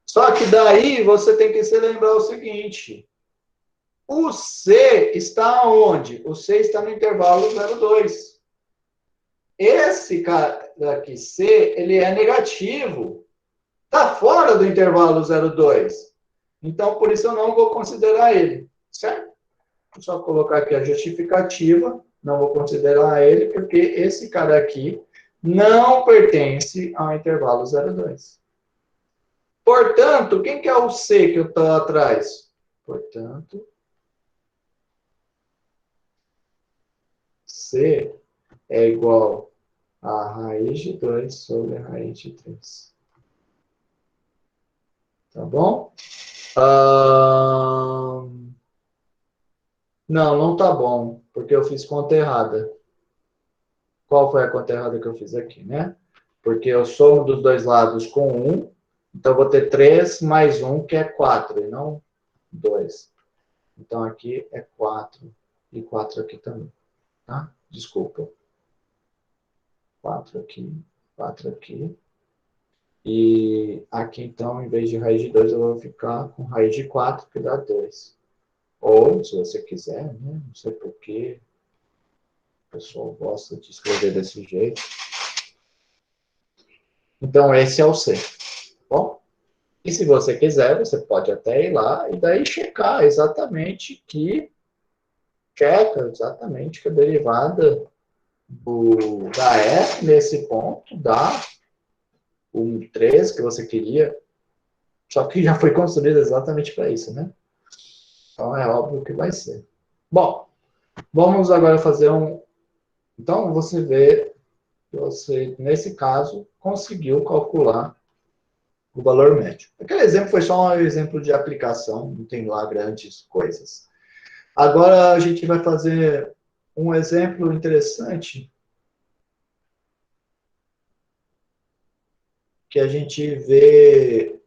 Só que daí você tem que se lembrar o seguinte. O C está onde? O C está no intervalo 0,2. Esse cara aqui, C, ele é negativo. Está fora do intervalo 0,2. Então, por isso eu não vou considerar ele. Certo? Vou só colocar aqui a justificativa. Não vou considerar ele, porque esse cara aqui não pertence ao intervalo 0,2. Portanto, quem que é o C que eu estou atrás? Portanto, C é igual a raiz de 2 sobre a raiz de 3. Tá bom? Não, não tá bom, porque eu fiz conta errada. Qual foi a conta errada que eu fiz aqui, né? Porque eu somo dos dois lados com 1, então eu vou ter 3 mais 1, que é 4, e não 2. Então aqui é 4, e 4 aqui também, tá? Desculpa. 4 aqui, 4 aqui. E aqui, então, em vez de raiz de 2, eu vou ficar com raiz de 4, que dá 2. Ou, se você quiser, né? Não sei porquê, o pessoal gosta de escrever desse jeito. Então, esse é o C, tá bom? E se você quiser, você pode até ir lá e daí checar exatamente que a derivada da F nesse ponto dá o 3 que você queria, só que já foi construído exatamente para isso, né? Então é óbvio que vai ser. Bom, vamos agora fazer um. Então você vê que você, nesse caso, conseguiu calcular o valor médio. Aquele exemplo foi só um exemplo de aplicação, não tem lá grandes coisas. Agora a gente vai fazer um exemplo interessante que a gente vê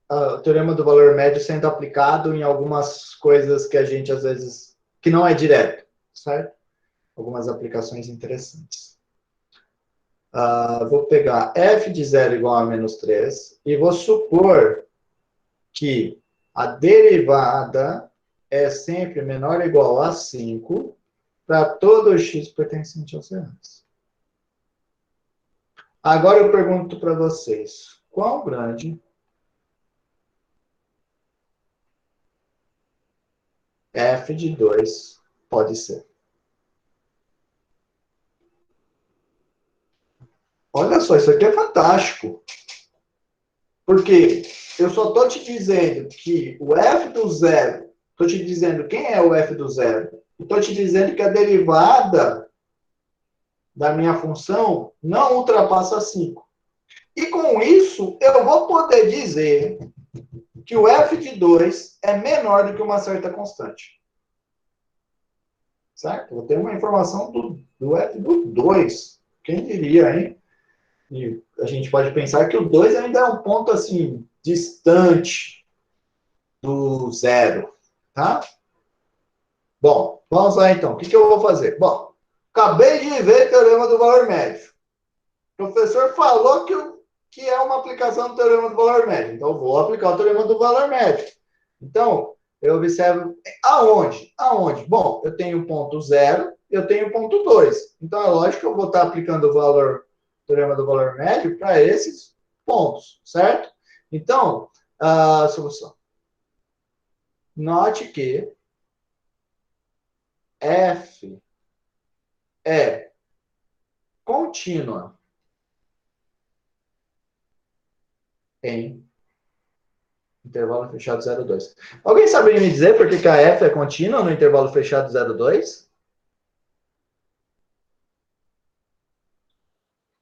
o teorema do valor médio sendo aplicado em algumas coisas que a gente às vezes que não é direto, certo? Algumas aplicações interessantes. Vou pegar f de 0 igual a menos 3 e vou supor que a derivada é sempre menor ou igual a 5 para todo x pertencente aos reais. Agora eu pergunto para vocês, quão grande f de 2 pode ser? Olha só, isso aqui é fantástico. Porque eu só estou te dizendo que o f do zero, estou te dizendo quem é o f do zero, estou te dizendo que a derivada da minha função não ultrapassa 5. E com isso, eu vou poder dizer que o f de 2 é menor do que uma certa constante. Certo? Vou ter uma informação do f do 2. Quem diria, hein? E a gente pode pensar que o 2 ainda é um ponto assim, distante do zero. Tá? Bom, vamos lá então. O que eu vou fazer? Bom, acabei de ver o teorema do valor médio. O professor falou que é uma aplicação do teorema do valor médio. Então, eu vou aplicar o teorema do valor médio. Então, eu observo aonde? Aonde? Bom, eu tenho ponto 0, eu tenho ponto 2. Então, é lógico que eu vou estar aplicando o teorema do valor médio para esses pontos, certo? Então, a solução. Note que F é contínua em intervalo fechado 0,2. Alguém sabe me dizer por que a F é contínua no intervalo fechado 0,2?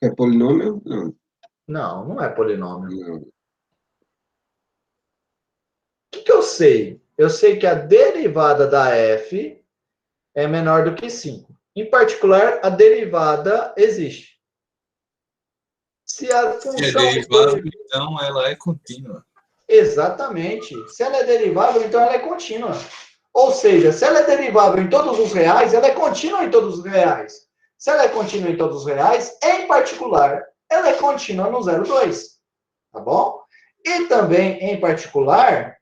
É polinômio? Não.
Não, não é polinômio.
Não.
O que eu sei? Eu sei que a derivada da F é menor do que 5. Em particular, a derivada existe. Se a
Se é
função
derivável, então ela é contínua.
Exatamente. Se ela é derivável, então ela é contínua. Ou seja, se ela é derivável em todos os reais, ela é contínua em todos os reais. Se ela é contínua em todos os reais, em particular, ela é contínua no 0,2. Tá bom? E também, em particular,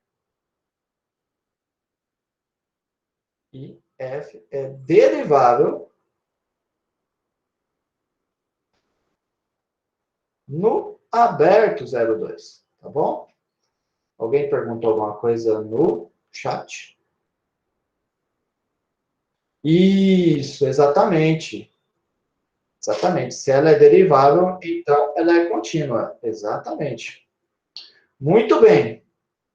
f é derivável no aberto 0,2. Tá bom? Alguém perguntou alguma coisa no chat? Isso, exatamente. Exatamente. Se ela é derivável, então ela é contínua. Exatamente. Muito bem.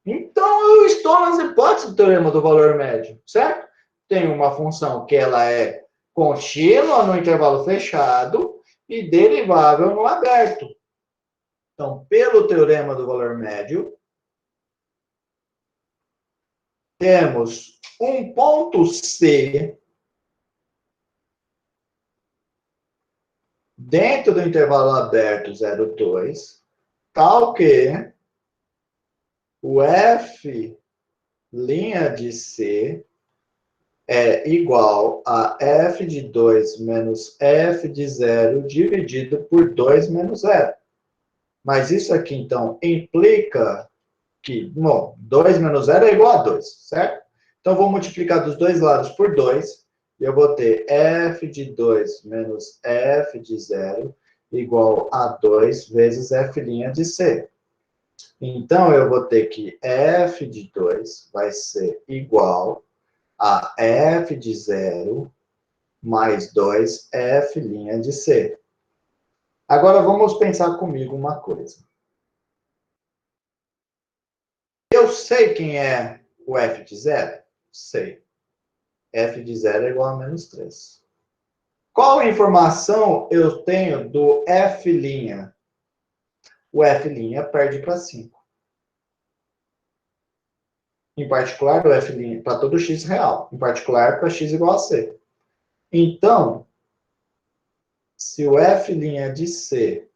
Então, eu estou nas hipóteses do teorema do valor médio, certo? Tem uma função que ela é contínua no intervalo fechado e derivável no aberto. Então, pelo teorema do valor médio, temos um ponto C dentro do intervalo aberto 0,2, tal que o F' de C é igual a F de 2 menos F de 0 dividido por 2 menos 0. Mas isso aqui, então, implica que, bom, 2 menos 0 é igual a 2, certo? Então, eu vou multiplicar dos dois lados por 2, e eu vou ter F de 2 menos F de 0 igual a 2 vezes F' de C. Então, eu vou ter que F de 2 vai ser igual a F de 0 mais 2 F' de C. Agora, vamos pensar comigo uma coisa. Eu sei quem é o F de 0? Sei. F de 0 é igual a menos 3. Qual informação eu tenho do F'? O F' perde para 5. Em particular, o F' para todo x real. Em particular, para x igual a C. Então, se o F' de C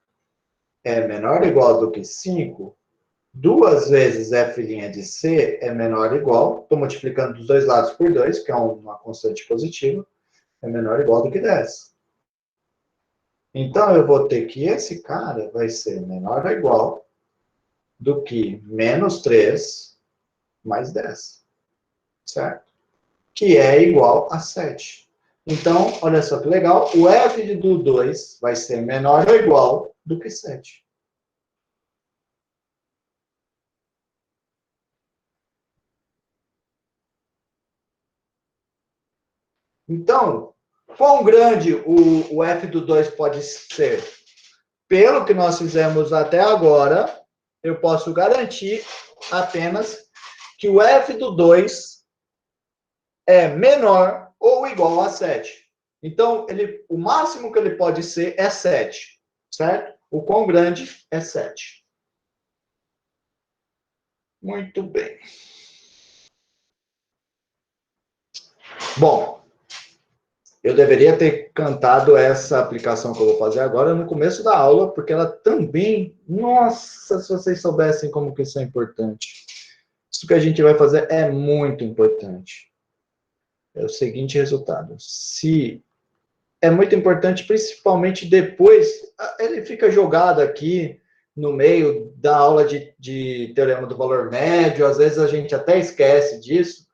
é menor ou igual do que 5, 2 vezes F' de C é menor ou igual, estou multiplicando dos dois lados por 2, que é uma constante positiva, é menor ou igual do que 10. Então, eu vou ter que esse cara vai ser menor ou igual do que menos 3 mais 10, certo? Que é igual a 7. Então, olha só que legal, o F do 2 vai ser menor ou igual do que 7. Então, quão grande o F do 2 pode ser? Pelo que nós fizemos até agora, eu posso garantir apenas que o F do 2 é menor ou igual a 7. Então, o máximo que ele pode ser é 7, certo? O quão grande é 7. Muito bem. Bom, eu deveria ter cantado essa aplicação que eu vou fazer agora no começo da aula, porque ela também, nossa, se vocês soubessem como que isso é importante. Isso que a gente vai fazer é muito importante. É o seguinte resultado. Se é muito importante, principalmente depois, ele fica jogado aqui no meio da aula de teorema do valor médio, às vezes a gente até esquece disso,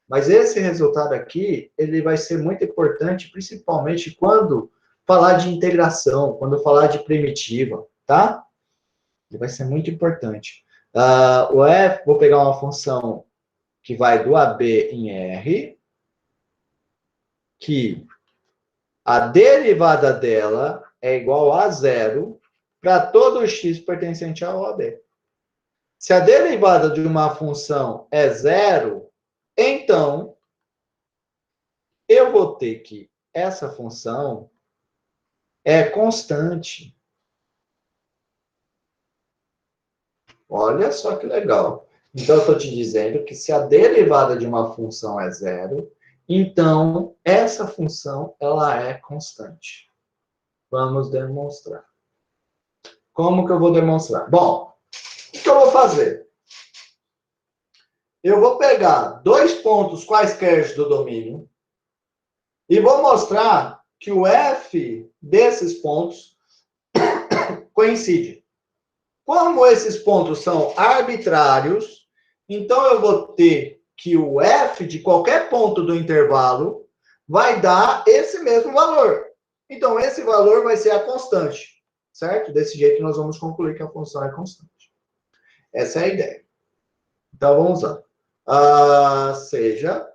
mas esse resultado aqui, ele vai ser muito importante, principalmente quando falar de integração, quando falar de primitiva, tá? Ele vai ser muito importante. O F, vou pegar uma função que vai do AB em R, que a derivada dela é igual a zero para todo x pertencente ao AB. Se a derivada de uma função é zero, então eu vou ter que essa função é constante. Olha só que legal. Então, eu estou te dizendo que se a derivada de uma função é zero, então essa função ela é constante. Vamos demonstrar. Como que eu vou demonstrar? Bom, o que eu vou fazer? Eu vou pegar dois pontos quaisquer do domínio e vou mostrar que o F desses pontos coincide. Como esses pontos são arbitrários, então eu vou ter que o F de qualquer ponto do intervalo vai dar esse mesmo valor. Então, esse valor vai ser a constante, certo? Desse jeito, nós vamos concluir que a função é constante. Essa é a ideia. Então, vamos lá. Seja...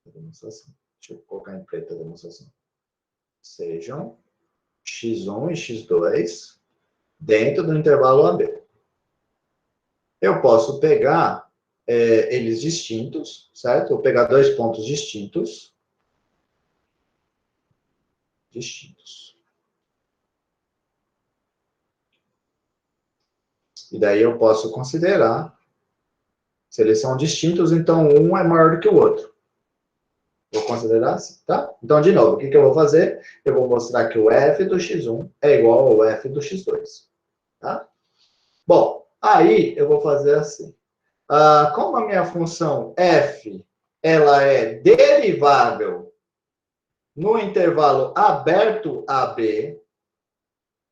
Deixa eu colocar em preto a demonstração. Sejam x1 e x2 dentro do intervalo AB. Eu posso pegar eles distintos, certo? Vou pegar dois pontos distintos. E daí eu posso considerar Se eles são distintos, então um é maior do que o outro. Vou considerar assim, tá? Então, de novo, o que eu vou fazer? Eu vou mostrar que o f do x1 é igual ao f do x2. Tá? Bom, aí eu vou fazer assim. Como a minha função f ela é derivável no intervalo aberto AB,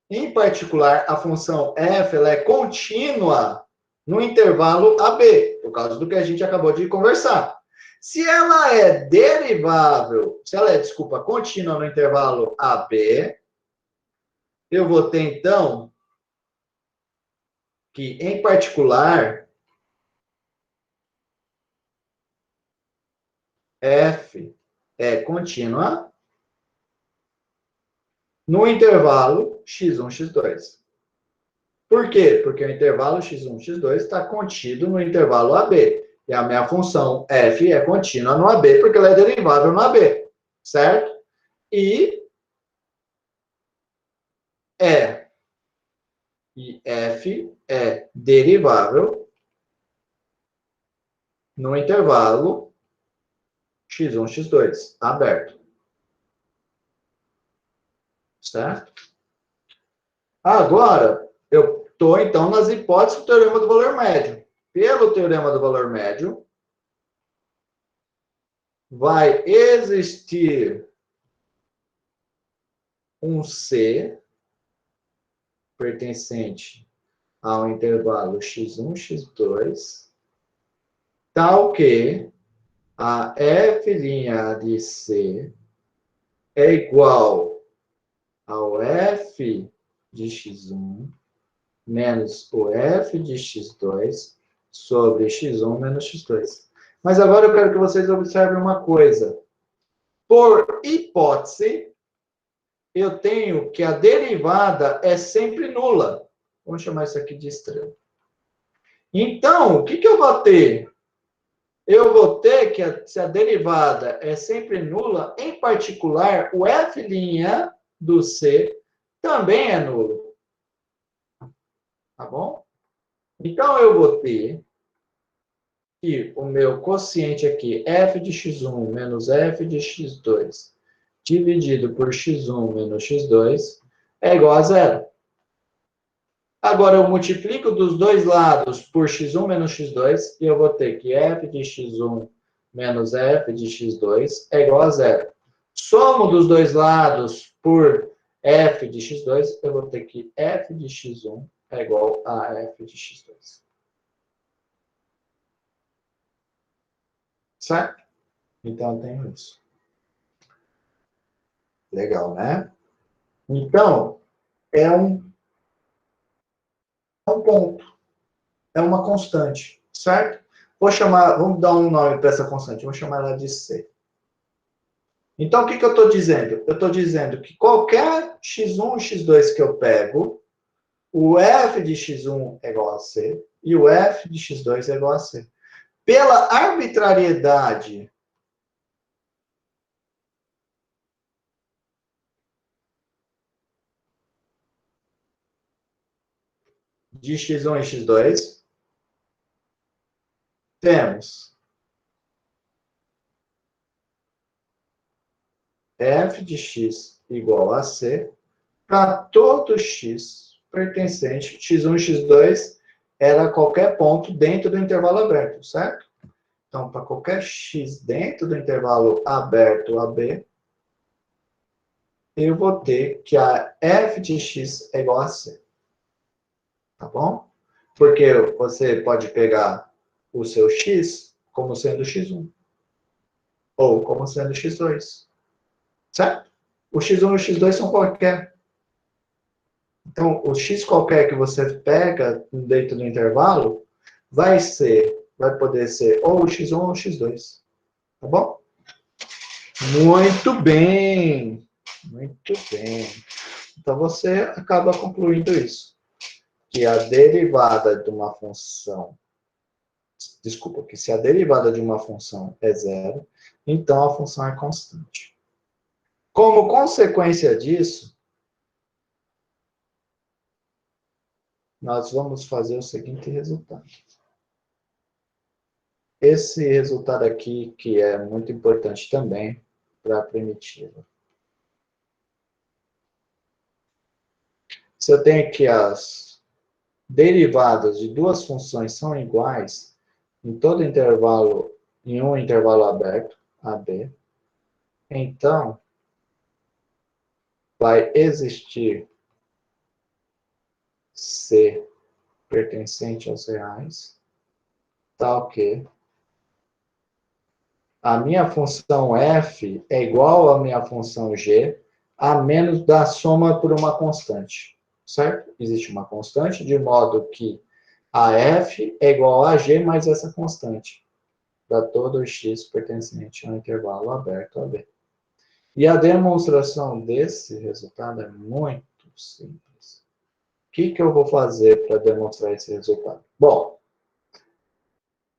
em particular, a função f ela é contínua no intervalo AB, por causa do que a gente acabou de conversar. Se ela é derivável, se ela é, desculpa, contínua no intervalo AB, eu vou ter, então, que, em particular, f é contínua no intervalo x1, x2. Por quê? Porque o intervalo x1, x2 está contido no intervalo AB. E a minha função f é contínua no AB, porque ela é derivável no AB. Certo? E f é derivável no intervalo x1, x2, aberto. Certo? Agora, eu estou, então, nas hipóteses do teorema do valor médio. Pelo teorema do valor médio, vai existir um C pertencente ao intervalo x1, x2, tal que a f' de C é igual ao f de x1 menos o f de x2 sobre x1 menos x2. Mas agora eu quero que vocês observem uma coisa. Por hipótese, eu tenho que a derivada é sempre nula. Vamos chamar isso aqui de estrela. Então, o que eu vou ter? Eu vou ter que, se a derivada é sempre nula, em particular, o f' do C também é nulo. Tá bom? Então, eu vou ter que o meu quociente aqui, f de x1 menos f de x2, dividido por x1 menos x2, é igual a zero. Agora, eu multiplico dos dois lados por x1 menos x2, e eu vou ter que f de x1 menos f de x2 é igual a zero. Somo dos dois lados por f de x2, eu vou ter que f de x1 é igual a f de x2. Certo? Então, eu tenho isso. Legal, né? Então, é um ponto. É uma constante. Certo? Vamos dar um nome para essa constante. Vou chamar ela de C. Então, o que eu estou dizendo? Eu estou dizendo que qualquer x1 e x2 que eu pego, o f de x1 é igual a C e o f de x2 é igual a C. Pela arbitrariedade de x1 e x2, temos f de x igual a C para todo x pertencente, x1 e x2 era qualquer ponto dentro do intervalo aberto, certo? Então, para qualquer x dentro do intervalo aberto AB, eu vou ter que a f de x é igual a C. Tá bom? Porque você pode pegar o seu x como sendo x1. Ou como sendo x2. Certo? O x1 e o x2 são qualquer. Então, o x qualquer que você pega dentro do intervalo vai poder ser ou o x1 ou o x2. Tá bom? Muito bem. Muito bem. Então, você acaba concluindo isso. Que a derivada de uma função... Desculpa, que se a derivada de uma função é zero, então a função é constante. Como consequência disso, nós vamos fazer o seguinte resultado. esse resultado aqui, que é muito importante também para a primitiva. Se eu tenho aqui as derivadas de duas funções são iguais em todo intervalo, em um intervalo aberto, AB, então vai existir C pertencente aos reais, tal que a minha função f é igual à minha função g, a menos da soma por uma constante, certo? Existe uma constante, de modo que a f é igual a g mais essa constante, para todo x pertencente ao intervalo aberto AB. E a demonstração desse resultado é muito simples. O que eu vou fazer para demonstrar esse resultado? Bom,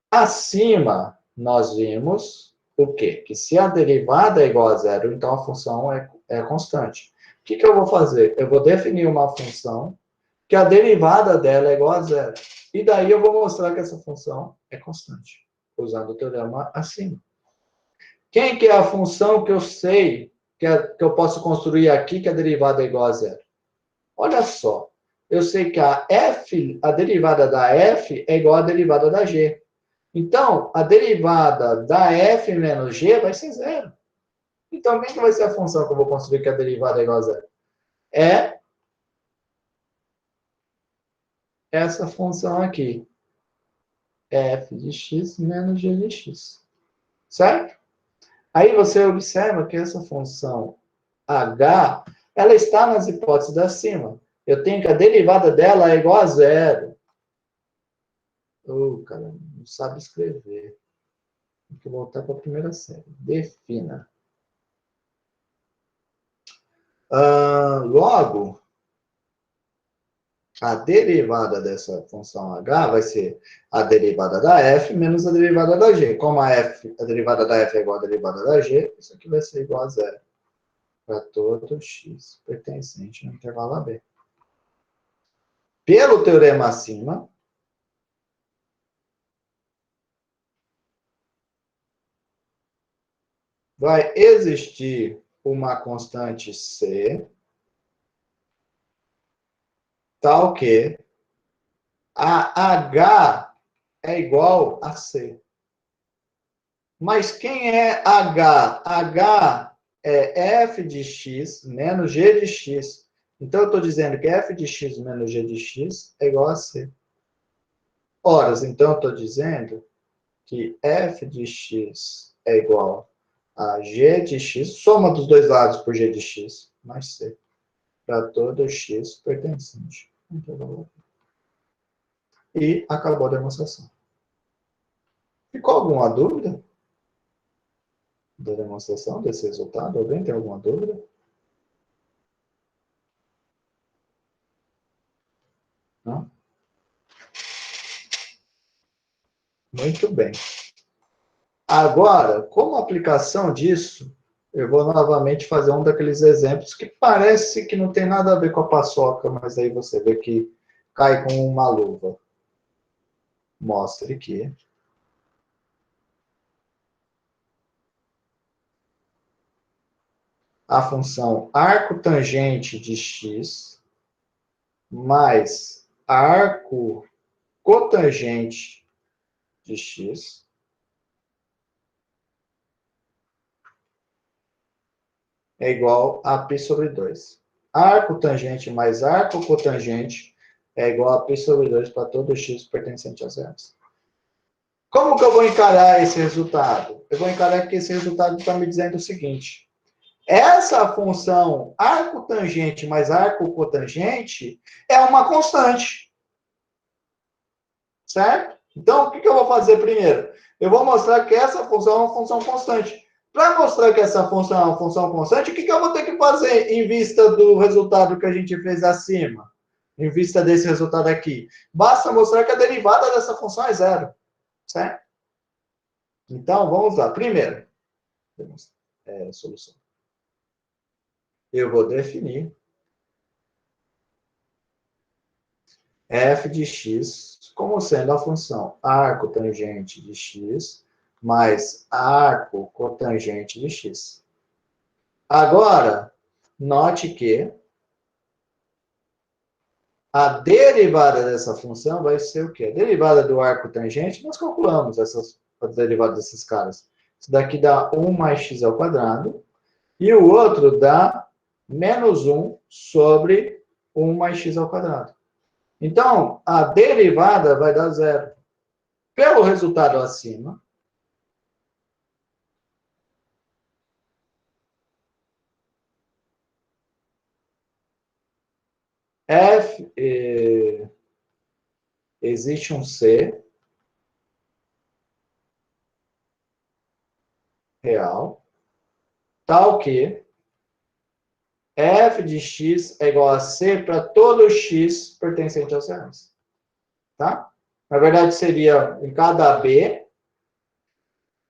acima nós vimos o quê? Que se a derivada é igual a zero, então a função é constante. O que eu vou fazer? Eu vou definir uma função que a derivada dela é igual a zero. E daí eu vou mostrar que essa função é constante, usando o teorema acima. Quem que é a função que eu sei que eu posso construir aqui que a derivada é igual a zero? Olha só, eu sei que a derivada da f é igual à derivada da g. Então, a derivada da f menos g vai ser zero. Então, quem que vai ser a função que eu vou construir que a derivada é igual a zero? É essa função aqui. F de x menos g de x. Certo? Aí você observa que essa função h, ela está nas hipóteses da cima. Eu tenho que a derivada dela é igual a zero. Cara, não sabe escrever. Tem que voltar para a primeira série. Defina. Logo, a derivada dessa função h vai ser a derivada da f menos a derivada da g. Como a derivada da f é igual à derivada da g, isso aqui vai ser igual a zero para todo x pertencente no intervalo AB. Pelo teorema acima, vai existir uma constante C, tal que a H é igual a C. Mas quem é H? H é f de x menos g de x. Então, eu estou dizendo que f de x menos g de x é igual a C. Ora, então, eu estou dizendo que f de x é igual a g de x, soma dos dois lados por g de x, mais C, para todo x pertencente. E acabou a demonstração. Ficou alguma dúvida da demonstração desse resultado? Alguém tem alguma dúvida? Não? Muito bem. Agora, como aplicação disso, eu vou novamente fazer um daqueles exemplos que parece que não tem nada a ver com a paçoca, mas aí você vê que cai com uma luva. Mostre que a função arco tangente de x mais arco cotangente de x é igual a π sobre 2. Arco tangente mais arco cotangente é igual a π sobre 2 para todo x pertencente a zero. Como que eu vou encarar esse resultado? Eu vou encarar que esse resultado está me dizendo o seguinte. Essa função arco tangente mais arco cotangente é uma constante. Certo? Então, o que eu vou fazer primeiro? Eu vou mostrar que essa função é uma função constante. Para mostrar que essa função é uma função constante, o que eu vou ter que fazer em vista do resultado que a gente fez acima? Em vista desse resultado aqui? Basta mostrar que a derivada dessa função é zero. Certo? Então, vamos lá. Primeiro, solução. Eu vou definir f de x como sendo a função arco tangente de x mais arco cotangente de x. Agora, note que a derivada dessa função vai ser o quê? A derivada do arco tangente, nós calculamos a derivada desses caras. Isso daqui dá 1 mais x ao quadrado, e o outro dá menos 1 sobre 1 mais x ao quadrado. Então, a derivada vai dar zero. Pelo resultado acima, existe um C real, tal que f de x é igual a C para todo x pertencente aos reais. Tá? Na verdade, seria em cada B,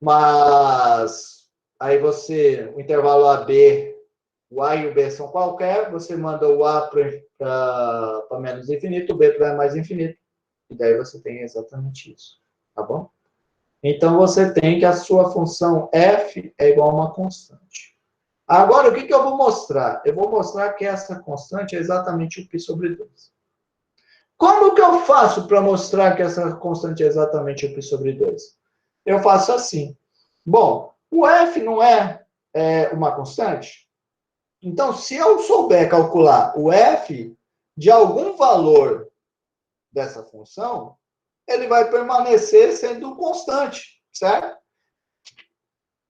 mas aí o intervalo AB, o A e o B são qualquer, você manda o A para menos infinito, o B para mais infinito, e daí você tem exatamente isso, tá bom? Então, você tem que a sua função f é igual a uma constante. Agora, o que eu vou mostrar? Eu vou mostrar que essa constante é exatamente o π sobre 2. Como que eu faço para mostrar que essa constante é exatamente o π sobre 2? Eu faço assim. Bom, o f não é uma constante? Então, se eu souber calcular o f de algum valor dessa função, ele vai permanecer sendo constante, certo?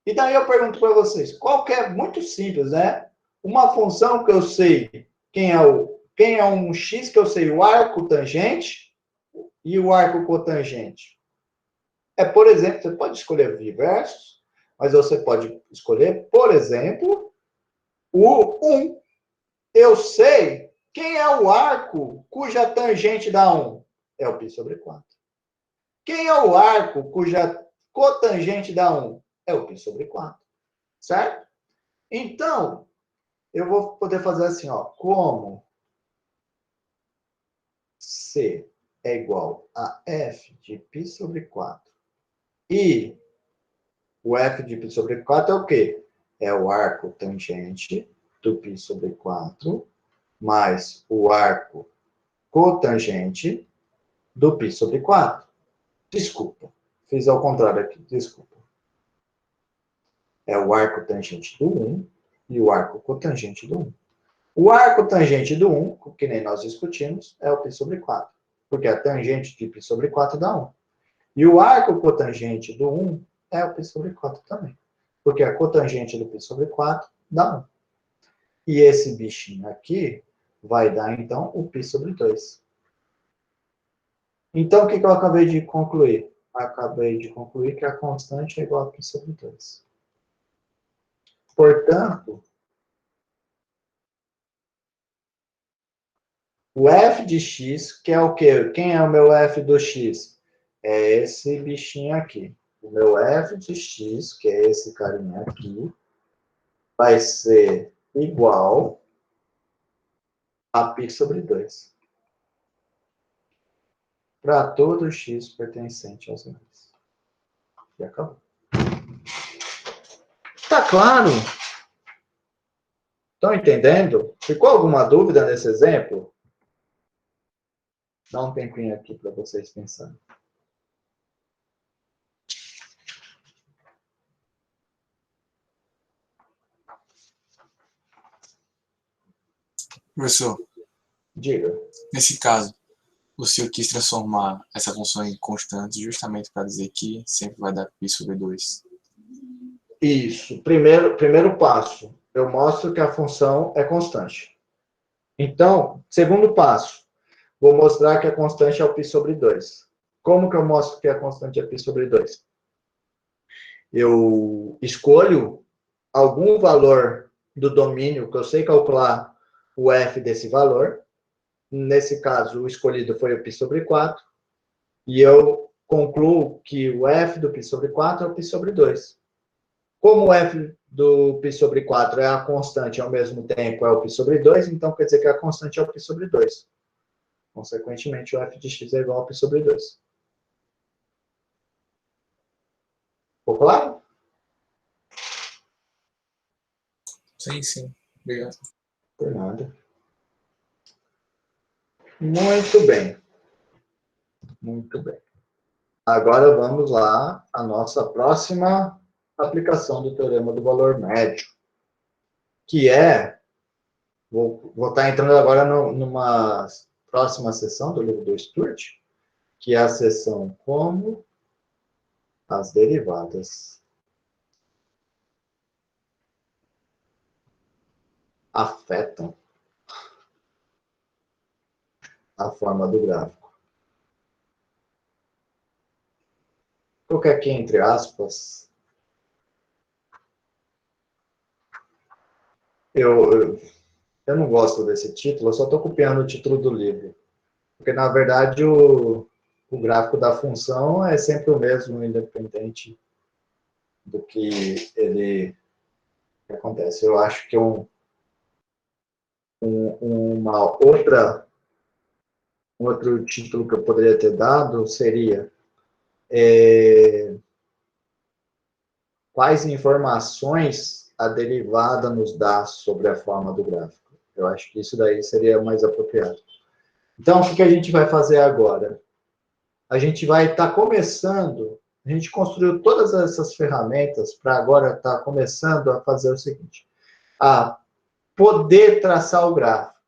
E daí eu pergunto para vocês, qual que é muito simples, né? Uma função que eu sei quem é um x que eu sei o arco tangente e o arco cotangente. Por exemplo, você pode escolher diversos, mas você pode escolher, por exemplo, o 1. Eu sei quem é o arco cuja tangente dá 1. É o π sobre 4. Quem é o arco cuja cotangente dá 1? É o π sobre 4. Certo? Então, eu vou poder fazer assim, ó. Como C é igual a f de π sobre 4. E o f de π sobre 4 é o quê? É o arco tangente do π sobre 4 mais o arco cotangente do π sobre 4. Desculpa, fiz ao contrário aqui, desculpa. É o arco tangente do 1 e o arco cotangente do 1. O arco tangente do 1, que nem nós discutimos, é o π sobre 4. Porque a tangente de π sobre 4 dá 1. E o arco cotangente do 1 é o π sobre 4 também. Porque a cotangente do π sobre 4 dá 1. E esse bichinho aqui vai dar, então, o π sobre 2. Então, o que eu acabei de concluir? Acabei de concluir que a constante é igual a π sobre 2. Portanto, o f de x, que é o quê? Quem é o meu f do x? É esse bichinho aqui. O meu f de x, que é esse carinha aqui, vai ser igual a π sobre 2. Para todo x pertencente aos reais. E acabou. Tá claro? Estão entendendo? Ficou alguma dúvida nesse exemplo? Dá um tempinho aqui para vocês pensarem.
Professor,
Diga.
nesse caso, o senhor quis transformar essa função em constante justamente para dizer que sempre vai dar π sobre 2.
Isso. Primeiro passo. Eu mostro que a função é constante. Então, segundo passo. Vou mostrar que a constante é o π sobre 2. Como que eu mostro que a constante é π sobre 2? Eu escolho algum valor do domínio que eu sei calcular o f desse valor. Nesse caso, o escolhido foi o π sobre 4. E eu concluo que o f do π sobre 4 é o π sobre 2. Como o f do π sobre 4 é a constante ao mesmo tempo é o π sobre 2, então quer dizer que a constante é o π sobre 2. Consequentemente, o f de x é igual a π sobre 2. Ficou claro?
Sim, sim. Obrigado.
Por nada. Muito bem. Muito bem. Agora vamos lá à nossa próxima aplicação do teorema do valor médio, que é, vou estar entrando agora numa próxima sessão do livro do Sturt, que é a sessão como as derivadas afetam a forma do gráfico. Vou colocar aqui entre aspas. Eu não gosto desse título, eu só estou copiando o título do livro. Porque, na verdade, o gráfico da função é sempre o mesmo, independente do que ele acontece. Eu acho que um outro título que eu poderia ter dado seria quais informações a derivada nos dá sobre a forma do gráfico. Eu acho que isso daí seria mais apropriado. Então, o que a gente vai fazer agora? A gente vai estar começando, a gente construiu todas essas ferramentas para agora estar começando a fazer o seguinte, a poder traçar o gráfico.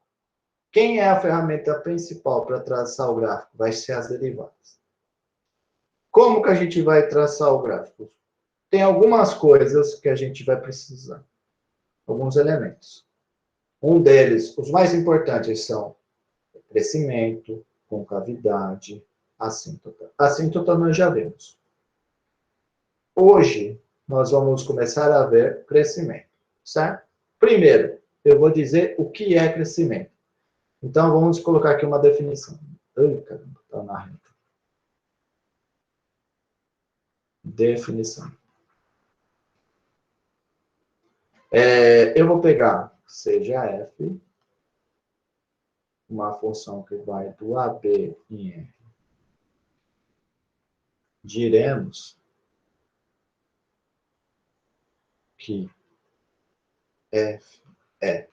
Quem é a ferramenta principal para traçar o gráfico? Vai ser as derivadas. Como que a gente vai traçar o gráfico? Tem algumas coisas que a gente vai precisar, alguns elementos. Um deles, os mais importantes são crescimento, concavidade, assíntota. Assíntota nós já vimos. Hoje, nós vamos começar a ver crescimento, certo? Primeiro, eu vou dizer o que é crescimento. Então, vamos colocar aqui uma definição. Ai, caramba, está na reta. Definição. Eu vou pegar seja f, uma função que vai do AB em R. Diremos que f é,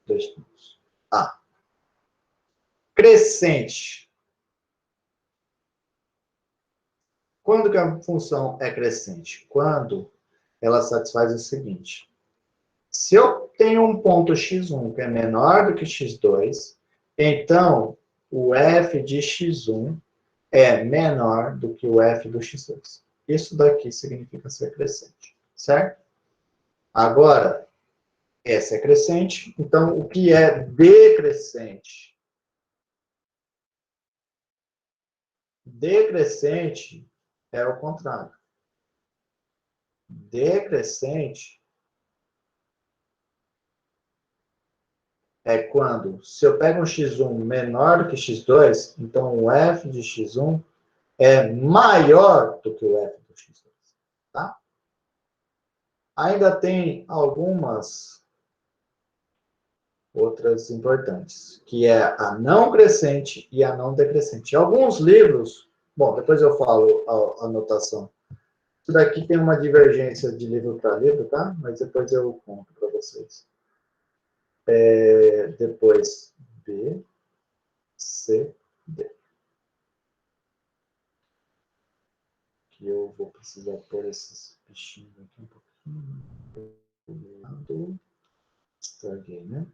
dois pontos, A. Crescente. Quando que a função é crescente? Quando ela satisfaz o seguinte. Se eu tenho um ponto x1 que é menor do que x2, então o f de x1 é menor do que o f do x2. Isso daqui significa ser crescente, certo? Agora, essa é crescente, então o que é decrescente? Decrescente é o contrário. Decrescente é quando, se eu pego um x1 menor do que x2, então o f de x1 é maior do que o f do x2. Tá? Ainda tem algumas outras importantes, que é a não crescente e a não decrescente. Em alguns livros, bom, depois eu falo a anotação. Isso daqui tem uma divergência de livro para livro, tá? Mas depois eu conto para vocês. Depois, B, C, D. Que eu vou precisar pôr esses bichinhos aqui um pouquinho. Estraguei, né?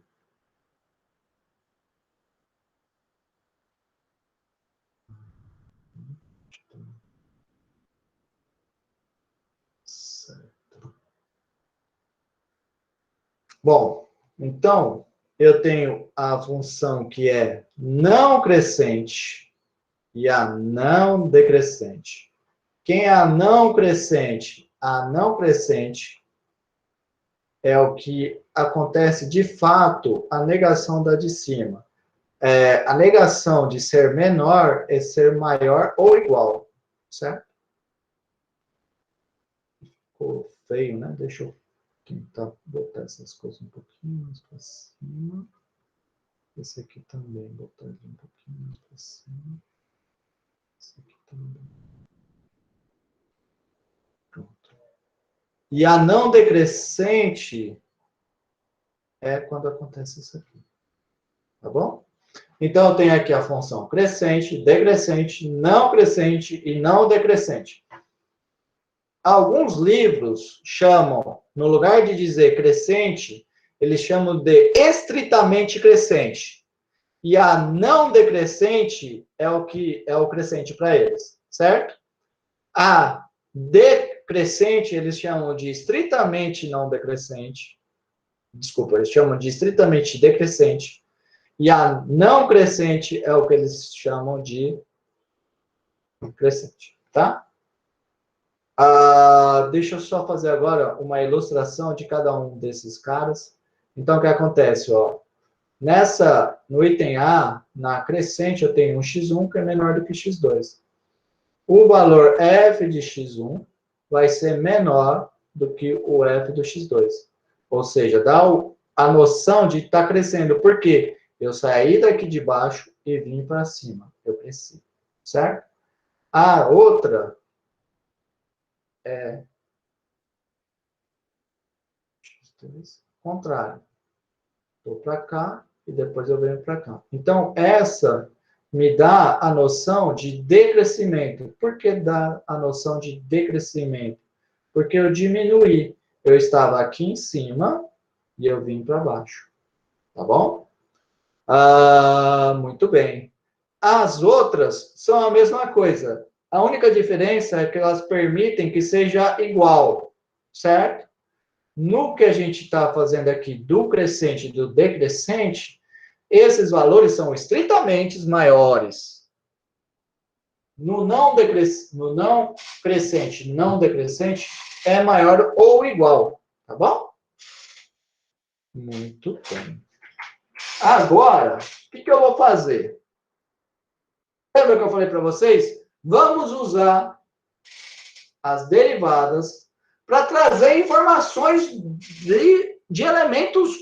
Certo. Bom, então, eu tenho a função que é não crescente e a não decrescente. Quem é a não crescente? A não crescente é o que acontece de fato a negação da de cima. A negação de ser menor é ser maior ou igual, certo? Ficou feio, né? Deixa eu tentar botar essas coisas um pouquinho mais para cima. Esse aqui também, botar ele um pouquinho mais para cima. Esse aqui também. Pronto. E a não decrescente é quando acontece isso aqui. Tá bom? Então, eu tenho aqui a função crescente, decrescente, não crescente e não decrescente. Alguns livros chamam, no lugar de dizer crescente, eles chamam de estritamente crescente. E a não decrescente é o que é o crescente para eles, certo? A decrescente eles chamam de estritamente não decrescente. Desculpa, eles chamam de estritamente decrescente. E a não crescente é o que eles chamam de crescente, tá? Deixa eu só fazer agora uma ilustração de cada um desses caras. Então, o que acontece? Ó, no item A, na crescente, eu tenho um x1 que é menor do que x2. O valor f de x1 vai ser menor do que o f do x2. Ou seja, dá a noção de estar crescendo. Por quê? Eu saí daqui de baixo e vim para cima. Eu cresci. Certo? A outra é contrário. Vou para cá e depois eu venho para cá. Então, essa me dá a noção de decrescimento. Por que dá a noção de decrescimento? Porque eu diminuí. Eu estava aqui em cima e eu vim para baixo. Tá bom? Muito bem. As outras são a mesma coisa. A única diferença é que elas permitem que seja igual, certo? No que a gente está fazendo aqui do crescente e do decrescente, esses valores são estritamente maiores. No não crescente, não decrescente, é maior ou igual, tá bom? Muito bem. Agora, o que eu vou fazer? Lembra que eu falei para vocês? Vamos usar as derivadas para trazer informações de elementos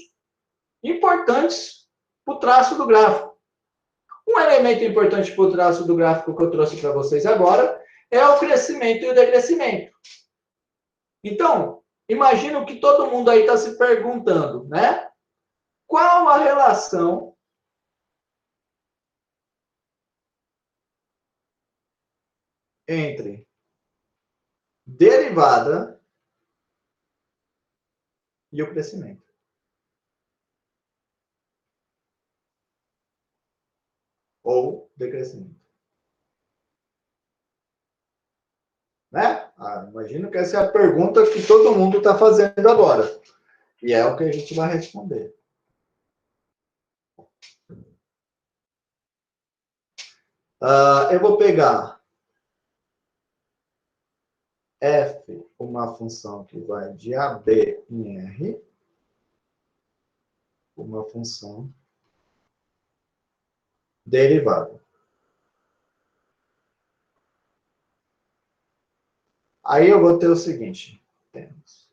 importantes para o traço do gráfico. Um elemento importante para o traço do gráfico que eu trouxe para vocês agora é o crescimento e o decrescimento. Então, imagino que todo mundo aí está se perguntando, né? Qual a relação entre derivada e o crescimento? Ou decrescimento? Né? Imagino que essa é a pergunta que todo mundo está fazendo agora. E é o que a gente vai responder. Eu vou pegar f, uma função que vai de AB em R, uma função derivada. Aí eu vou ter o seguinte. Temos.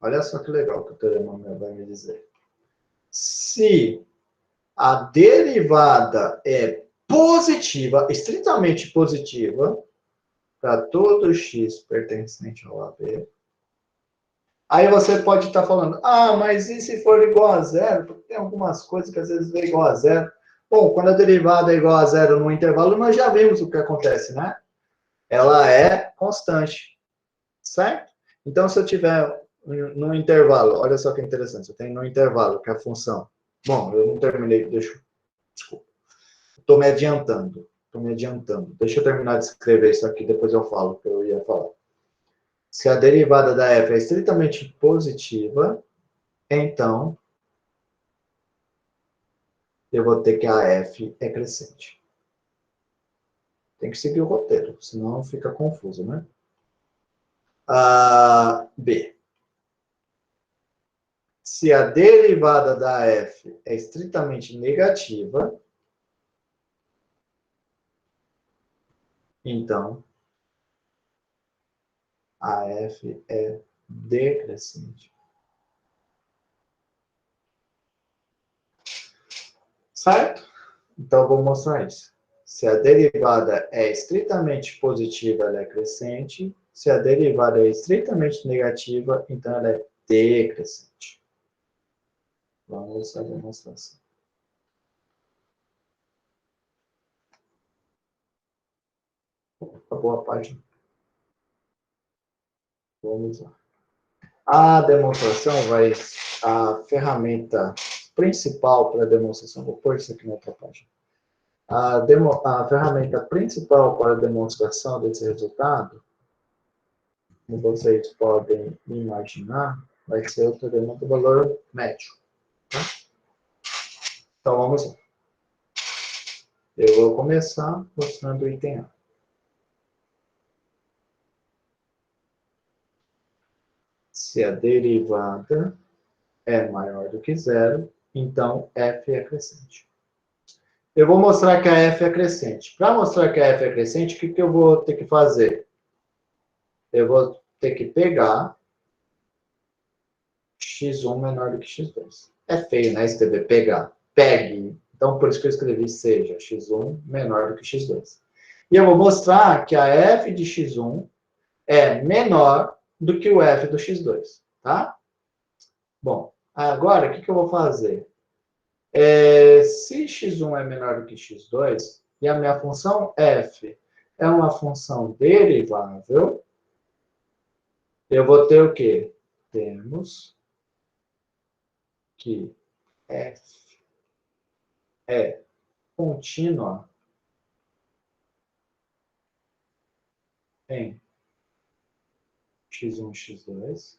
Olha só que legal que o teorema vai me dizer. Se a derivada é positiva, estritamente positiva, para todo x pertencente ao AB, aí você pode estar falando, mas e se for igual a zero? Porque tem algumas coisas que às vezes é igual a zero. Bom, quando a derivada é igual a zero no intervalo, nós já vimos o que acontece, né? Ela é constante, certo? Então, se eu tiver no intervalo, olha só que interessante, eu tenho no intervalo, que é a função. Bom, eu não terminei, desculpa. Estou me adiantando. Deixa eu terminar de escrever isso aqui, depois eu falo o que eu ia falar. Se a derivada da f é estritamente positiva, então eu vou ter que a f é crescente. Tem que seguir o roteiro, senão fica confuso, né? B. Se a derivada da f é estritamente negativa, então a f é decrescente. Certo? Então, vou mostrar isso. Se a derivada é estritamente positiva, ela é crescente. Se a derivada é estritamente negativa, então ela é decrescente. Vamos à demonstração. Acabou a página. Vamos lá. A demonstração vai... A ferramenta principal para a demonstração... Vou pôr isso aqui na outra página. A ferramenta principal para a demonstração desse resultado, como vocês podem imaginar, vai ser o teorema do valor médio. Tá? Então, vamos lá. Eu vou começar mostrando o item A. Se a derivada é maior do que zero, então f é crescente. Eu vou mostrar que a f é crescente. Para mostrar que a f é crescente, o que eu vou ter que fazer? Eu vou ter que pegar x1 menor do que x2. É feio, né, escrever pegar. Pegue. Então, por isso que eu escrevi seja x1 menor do que x2. E eu vou mostrar que a f de x1 é menor do que o f do x2, tá? Bom, agora, o que eu vou fazer? Se x1 é menor do que x2, e a minha função f é uma função derivável, eu vou ter o quê? Temos que f é contínua em x1, x2.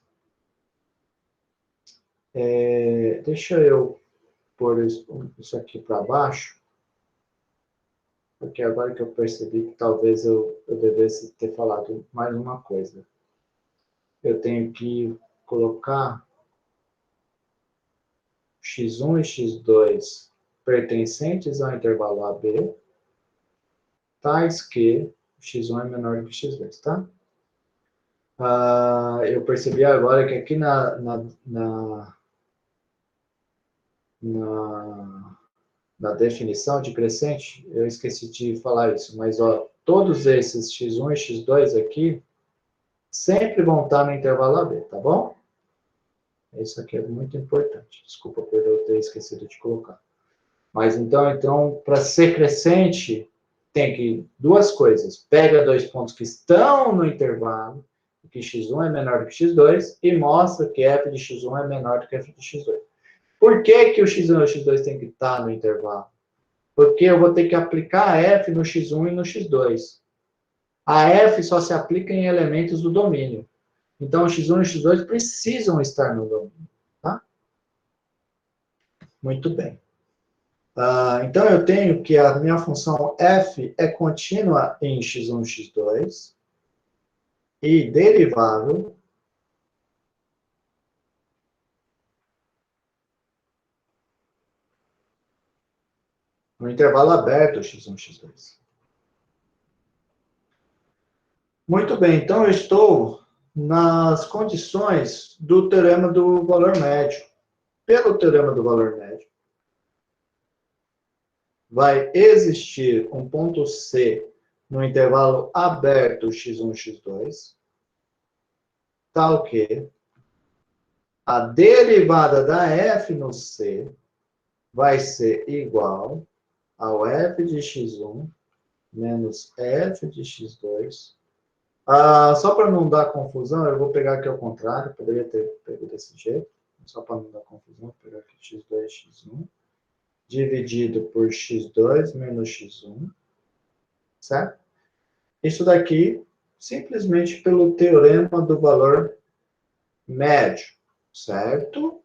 Deixa eu pôr isso aqui para baixo, porque agora que eu percebi que talvez eu devesse ter falado mais uma coisa. Eu tenho que colocar x1 e x2 pertencentes ao intervalo AB, tais que x1 é menor do que x2, tá? Eu percebi agora que aqui na definição de crescente, eu esqueci de falar isso, mas ó, todos esses x1 e x2 aqui sempre vão estar no intervalo AB, tá bom? Isso aqui é muito importante. Desculpa por eu ter esquecido de colocar. Mas então para ser crescente, tem que duas coisas. Pega dois pontos que estão no intervalo, que x1 é menor do que x2, e mostra que f de x1 é menor do que f de x2. Por que o x1 e o x2 tem que estar no intervalo? Porque eu vou ter que aplicar a f no x1 e no x2. A f só se aplica em elementos do domínio. Então, o x1 e o x2 precisam estar no domínio. Tá? Muito bem. Então, eu tenho que a minha função f é contínua em x1 e x2 e derivável no intervalo aberto x1 e x2. Muito bem, então eu estou nas condições do teorema do valor médio. Pelo teorema do valor médio, vai existir um ponto C no intervalo aberto x1, x2, tal que a derivada da f no C vai ser igual ao f de x1 menos f de x2. Só para não dar confusão, eu vou pegar aqui ao contrário, poderia ter pego desse jeito, só para não dar confusão, vou pegar aqui x2, x1, dividido por x2 menos x1, certo? Isso daqui, simplesmente pelo teorema do valor médio, certo?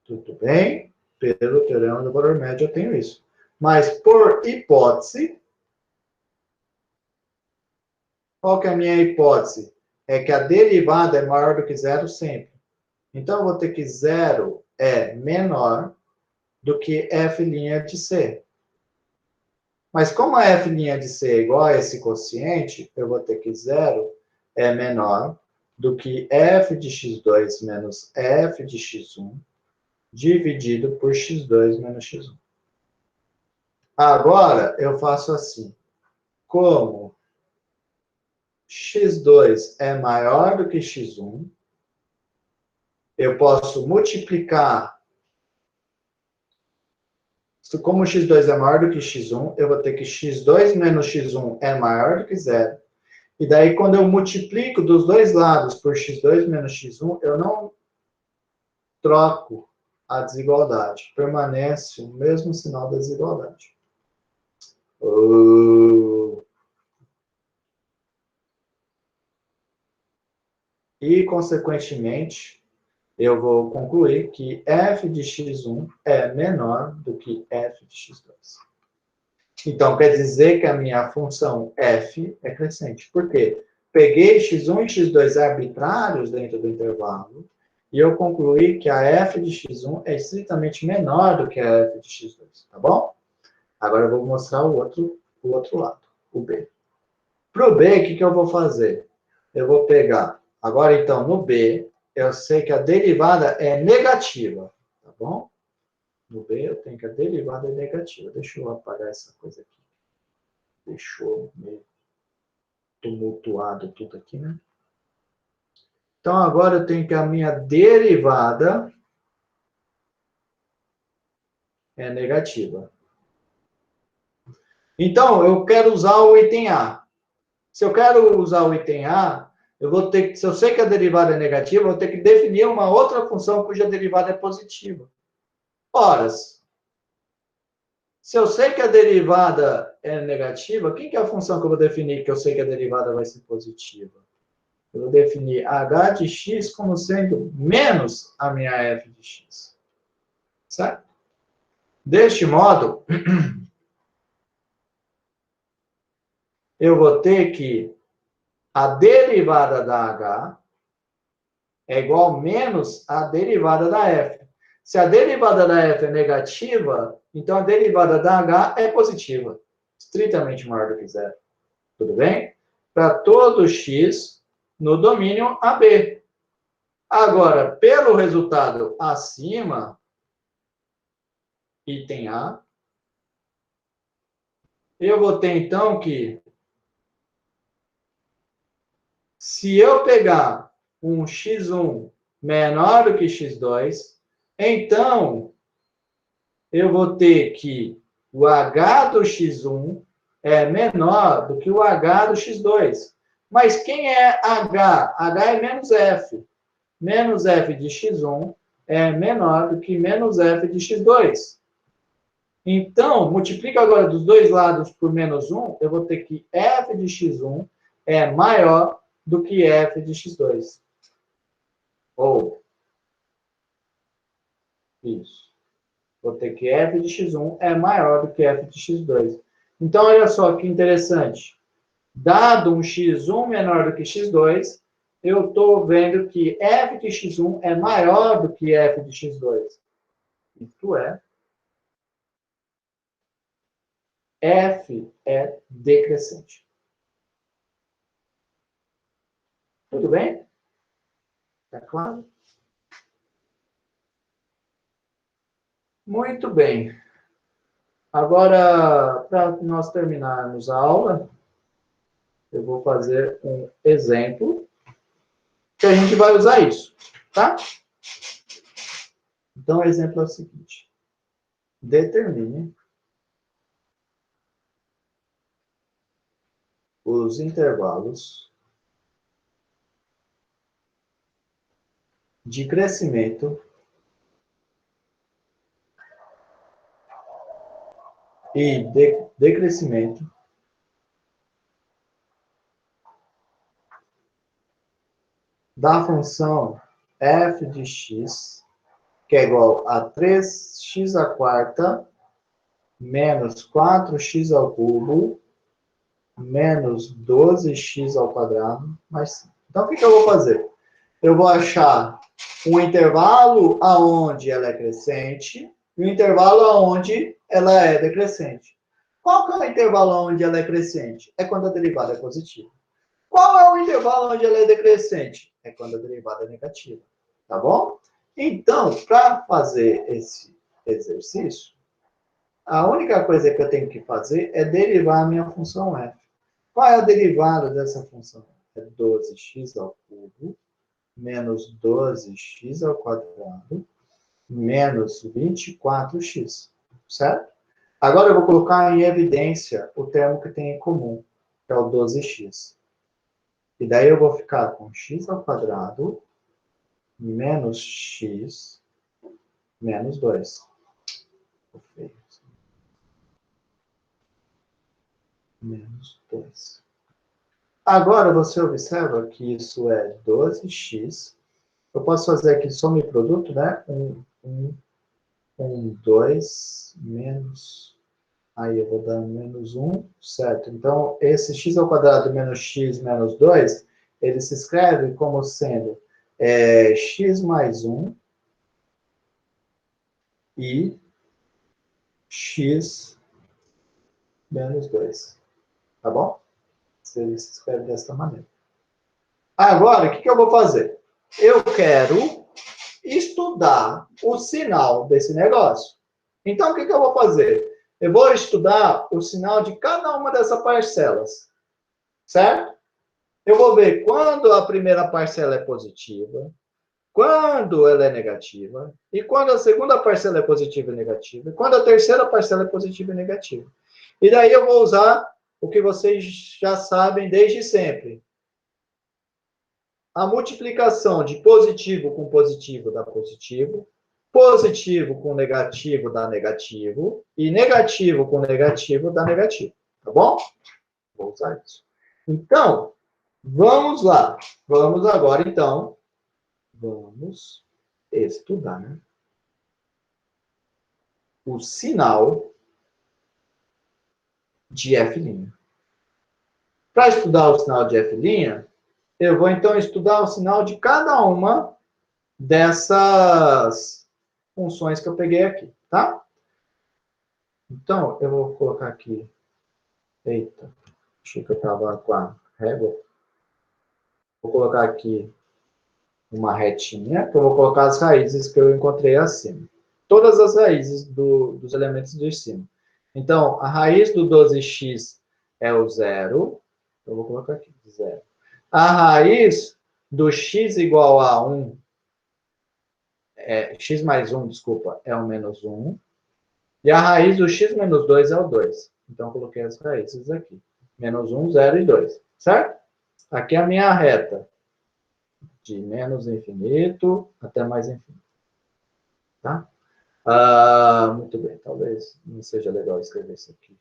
Tudo bem? Pelo teorema do valor médio eu tenho isso. Mas, por hipótese, qual que é a minha hipótese? É que a derivada é maior do que zero sempre. Então, eu vou ter que zero é menor do que f' de C. Mas como a f' de C é igual a esse quociente, eu vou ter que zero é menor do que f de x2 menos f de x1 dividido por x2 menos x1. Agora, eu faço assim. Como x2 é maior do que x1, eu posso multiplicar. Como x2 é maior do que x1, eu vou ter que x2 menos x1 é maior do que zero. E daí, quando eu multiplico dos dois lados por x2 menos x1, eu não troco a desigualdade. Permanece o mesmo sinal da desigualdade. E, consequentemente, eu vou concluir que f de x1 é menor do que f de x2. Então, quer dizer que a minha função f é crescente. Por quê? Peguei x1 e x2 arbitrários dentro do intervalo e eu concluí que a f de x1 é estritamente menor do que a f de x2, tá bom? Agora eu vou mostrar o outro lado, o b. Para o b, o que eu vou fazer? Eu vou pegar, agora então, no b, eu sei que a derivada é negativa, tá bom? No b, eu tenho que a derivada é negativa. Deixa eu apagar essa coisa aqui. Deixou meio tumultuado tudo aqui, né? Então, agora eu tenho que a minha derivada é negativa. Então, eu quero usar o item A. Se eu quero usar o item A, eu vou ter que, se eu sei que a derivada é negativa, eu vou ter que definir uma outra função cuja derivada é positiva. Ora, se eu sei que a derivada é negativa, quem que é a função que eu vou definir que eu sei que a derivada vai ser positiva? Eu vou definir h de x como sendo menos a minha f de x. Certo? Deste modo, eu vou ter que a derivada da h é igual a menos a derivada da f. Se a derivada da f é negativa, então a derivada da h é positiva. Estritamente maior do que zero. Tudo bem? Para todo x no domínio AB. Agora, pelo resultado acima, item A, eu vou ter, então, que se eu pegar um x1 menor do que x2, então, eu vou ter que o h do x1 é menor do que o h do x2. Mas quem é h? H é menos f. Menos f de x1 é menor do que menos f de x2. Então, multiplica agora dos dois lados por menos 1, eu vou ter que f de x1 é maior do que f de x2. Ou, isso. Vou ter que f de x1 é maior do que f de x2. Então, olha só que interessante. Dado um x1 menor do que x2, eu estou vendo que f de x1 é maior do que f de x2. Isto é, f é decrescente. Tudo bem? Está claro? Muito bem. Agora, para nós terminarmos a aula, eu vou fazer um exemplo que a gente vai usar isso, tá? Então, o exemplo é o seguinte. Determine os intervalos de crescimento e decrescimento da função f de x, que é igual a 3x à quarta menos 4x ao cubo menos 12x ao quadrado mais 5. Então, o que eu vou fazer? Eu vou achar um intervalo aonde ela é crescente e um intervalo aonde ela é decrescente. Qual que é o intervalo onde ela é crescente? É quando a derivada é positiva. Qual é o intervalo onde ela é decrescente? É quando a derivada é negativa. Tá bom? Então, para fazer esse exercício, a única coisa que eu tenho que fazer é derivar a minha função f. Qual é a derivada dessa função? É 12x ao cubo menos 12x ao quadrado menos 24x, certo? Agora eu vou colocar em evidência o termo que tem em comum, que é o 12x. E daí eu vou ficar com x ao quadrado menos x menos 2. Menos 2. Agora você observa que isso é 12x. Eu posso fazer aqui soma e produto, né? 2 menos... Aí eu vou dar menos 1, certo? Então, esse x ao quadrado menos x menos 2, ele se escreve como sendo x mais 1 e x menos 2. Tá bom? Ele se escreve dessa maneira. Agora, o que eu vou fazer? Eu quero estudar o sinal desse negócio. Então, o que eu vou fazer? Eu vou estudar o sinal de cada uma dessas parcelas. Certo? Eu vou ver quando a primeira parcela é positiva, quando ela é negativa, e quando a segunda parcela é positiva e negativa, e quando a terceira parcela é positiva e negativa. E daí eu vou usar o que vocês já sabem desde sempre. A multiplicação de positivo com positivo dá positivo, positivo com negativo dá negativo, e negativo com negativo dá negativo. Tá bom? Vou usar isso. Então, vamos lá. Vamos agora, então. Vamos estudar, né? O sinal de F'. Para estudar o sinal de F', eu vou, então, estudar o sinal de cada uma dessas funções que eu peguei aqui, tá? Então, eu vou colocar aqui... Eita, achei que eu estava com a régua. Vou colocar aqui uma retinha, que eu vou colocar as raízes que eu encontrei acima. Todas as raízes dos elementos de cima. Então, a raiz do 12x é o 0. Eu vou colocar aqui, 0. A raiz do x igual a 1, x mais 1, desculpa, é o menos 1. E a raiz do x menos 2 é o 2. Então, eu coloquei as raízes aqui. Menos 1, 0 e 2. Certo? Aqui é a minha reta. De menos infinito até mais infinito. Tá? Muito bem. Talvez não seja legal escrever isso aqui.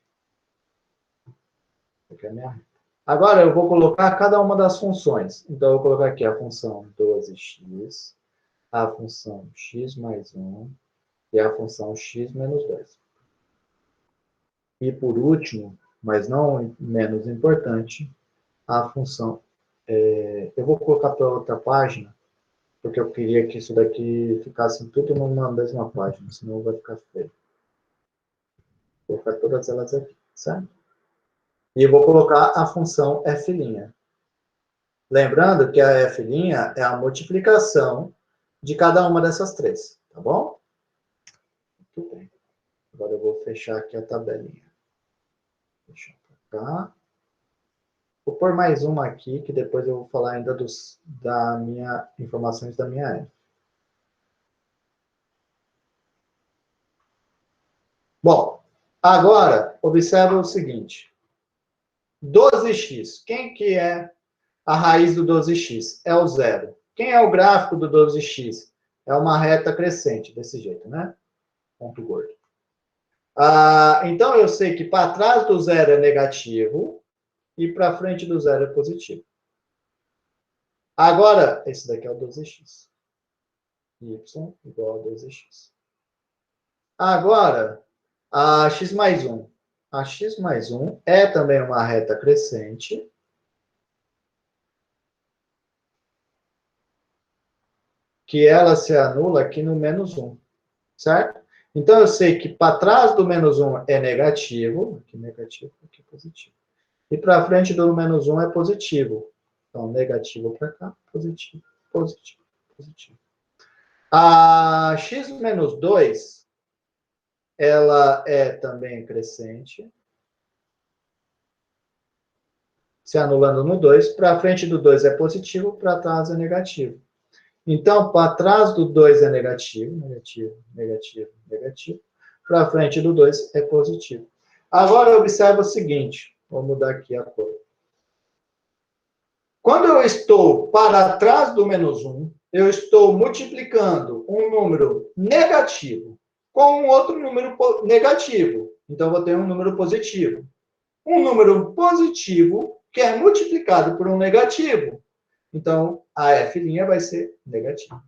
Aqui é a minha reta. Agora, eu vou colocar cada uma das funções. Então, eu vou colocar aqui a função 12x, a função x mais 1 e a função x menos 2. E, por último, mas não menos importante, a função... eu vou colocar para outra página, porque eu queria que isso daqui ficasse tudo numa mesma página, senão vai ficar feio. Vou colocar todas elas aqui, certo? E eu vou colocar a função f'. Lembrando que a f' é a multiplicação de cada uma dessas três, tá bom? Muito bem. Agora eu vou fechar aqui a tabelinha. Deixa eu colocar. Vou pôr mais uma aqui, que depois eu vou falar ainda informações da minha F. Bom, agora, observa o seguinte. 12x. Quem que é a raiz do 12x? É o 0. Quem é o gráfico do 12x? É uma reta crescente, desse jeito, né? Ponto gordo. Então, eu sei que para trás do 0 é negativo e para frente do 0 é positivo. Agora, esse daqui é o 12x. Y igual a 12x. Agora, a x mais 1. A x mais 1 é também uma reta crescente. Que ela se anula aqui no menos 1. Certo? Então, eu sei que para trás do menos 1 é negativo. Aqui negativo, aqui positivo. E para frente do menos 1 é positivo. Então, negativo para cá, positivo, positivo, positivo. A x menos 2 ela é também crescente. Se anulando no 2, para frente do 2 é positivo, para trás é negativo. Então, para trás do 2 é negativo, negativo, negativo, negativo. Para frente do 2 é positivo. Agora, observa o seguinte. Vou mudar aqui a cor. Quando eu estou para trás do menos 1, eu estou multiplicando um número negativo com um outro número negativo. Então, eu vou ter um número positivo. Um número positivo que é multiplicado por um negativo. Então, a F' vai ser negativa.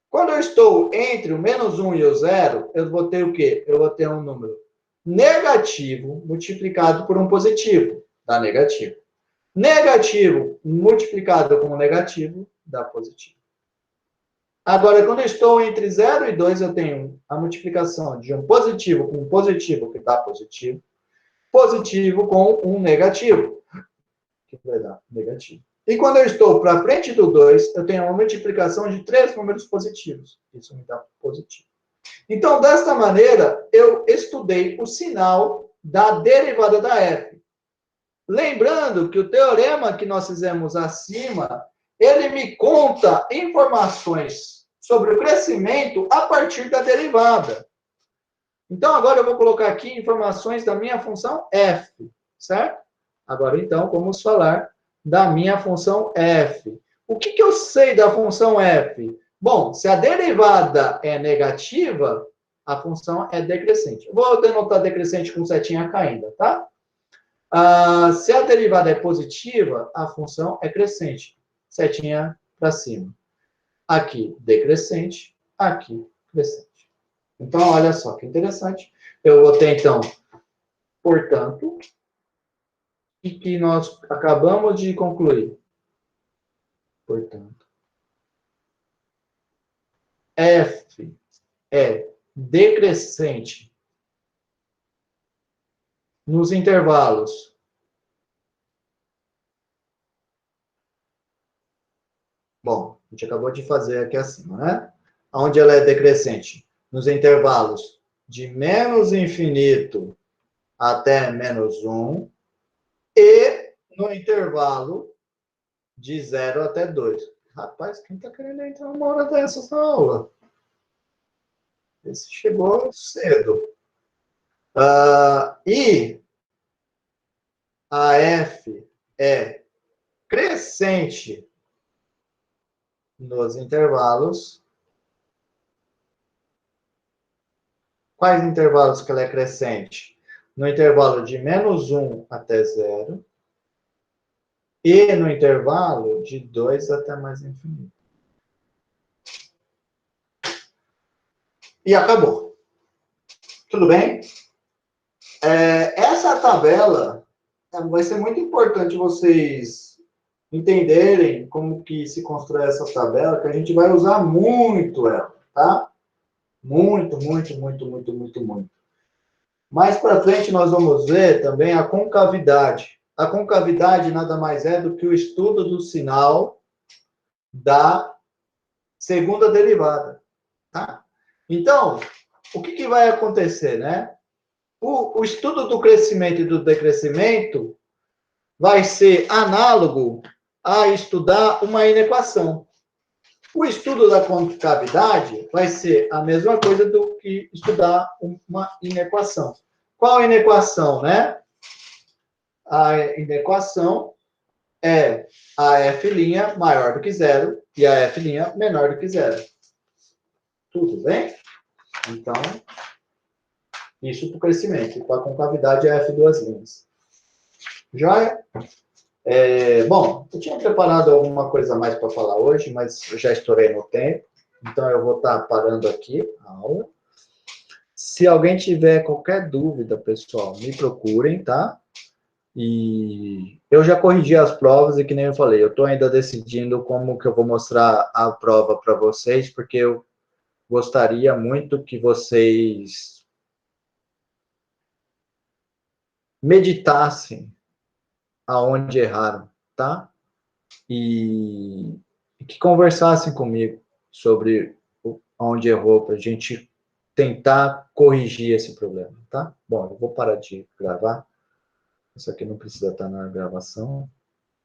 Quando eu estou entre o menos 1 e o 0, eu vou ter o quê? Eu vou ter um número negativo multiplicado por um positivo, dá negativo. Negativo multiplicado com um negativo, dá positivo. Agora, quando eu estou entre 0 e 2, eu tenho a multiplicação de um positivo com um positivo, que dá positivo, positivo com um negativo, que vai dar negativo. E quando eu estou para frente do 2, eu tenho uma multiplicação de 3 números positivos. Isso me dá positivo. Então, desta maneira, eu estudei o sinal da derivada da f. Lembrando que o teorema que nós fizemos acima, ele me conta informações sobre o crescimento a partir da derivada. Então, agora eu vou colocar aqui informações da minha função f, certo? Agora, então, vamos falar da minha função f. O que eu sei da função f? Bom, se a derivada é negativa, a função é decrescente. Eu vou denotar decrescente com setinha caindo, tá? Se a derivada é positiva, a função é crescente. Setinha para cima. Aqui, decrescente. Aqui, crescente. Então, olha só que interessante. Eu vou ter, então, portanto, o que nós acabamos de concluir? Portanto, f é decrescente nos intervalos bom, a gente acabou de fazer aqui acima, né? Onde ela é decrescente? Nos intervalos de menos infinito até menos 1 e no intervalo de 0 até 2. Rapaz, quem está querendo entrar uma hora dessas na aula? Esse chegou cedo. E a f é crescente nos intervalos. Quais intervalos que ela é crescente? No intervalo de menos 1 até 0 e no intervalo de 2 até mais infinito. E acabou. Tudo bem? Essa tabela vai ser muito importante vocês entenderem como que se constrói essa tabela, que a gente vai usar muito ela, tá? Muito, muito, muito, muito, muito, muito. Mais para frente nós vamos ver também a concavidade. A concavidade nada mais é do que o estudo do sinal da segunda derivada, tá? Então, o que vai acontecer, né? O estudo do crescimento e do decrescimento vai ser análogo a estudar uma inequação. O estudo da concavidade vai ser a mesma coisa do que estudar uma inequação. Qual inequação, né? A inequação é a f' maior do que zero e a f' menor do que zero. Tudo bem? Então, isso para o crescimento. E para a concavidade é f duas linhas. Já bom, eu tinha preparado alguma coisa a mais para falar hoje, mas eu já estourei no tempo. Então, eu vou estar parando aqui a aula. Se alguém tiver qualquer dúvida, pessoal, me procurem, tá? E eu já corrigi as provas e que nem eu falei, eu estou ainda decidindo como que eu vou mostrar a prova para vocês, porque eu gostaria muito que vocês meditassem aonde erraram, tá? E que conversassem comigo sobre onde errou, para a gente tentar corrigir esse problema, tá? Bom, eu vou parar de gravar. Isso aqui não precisa estar na gravação.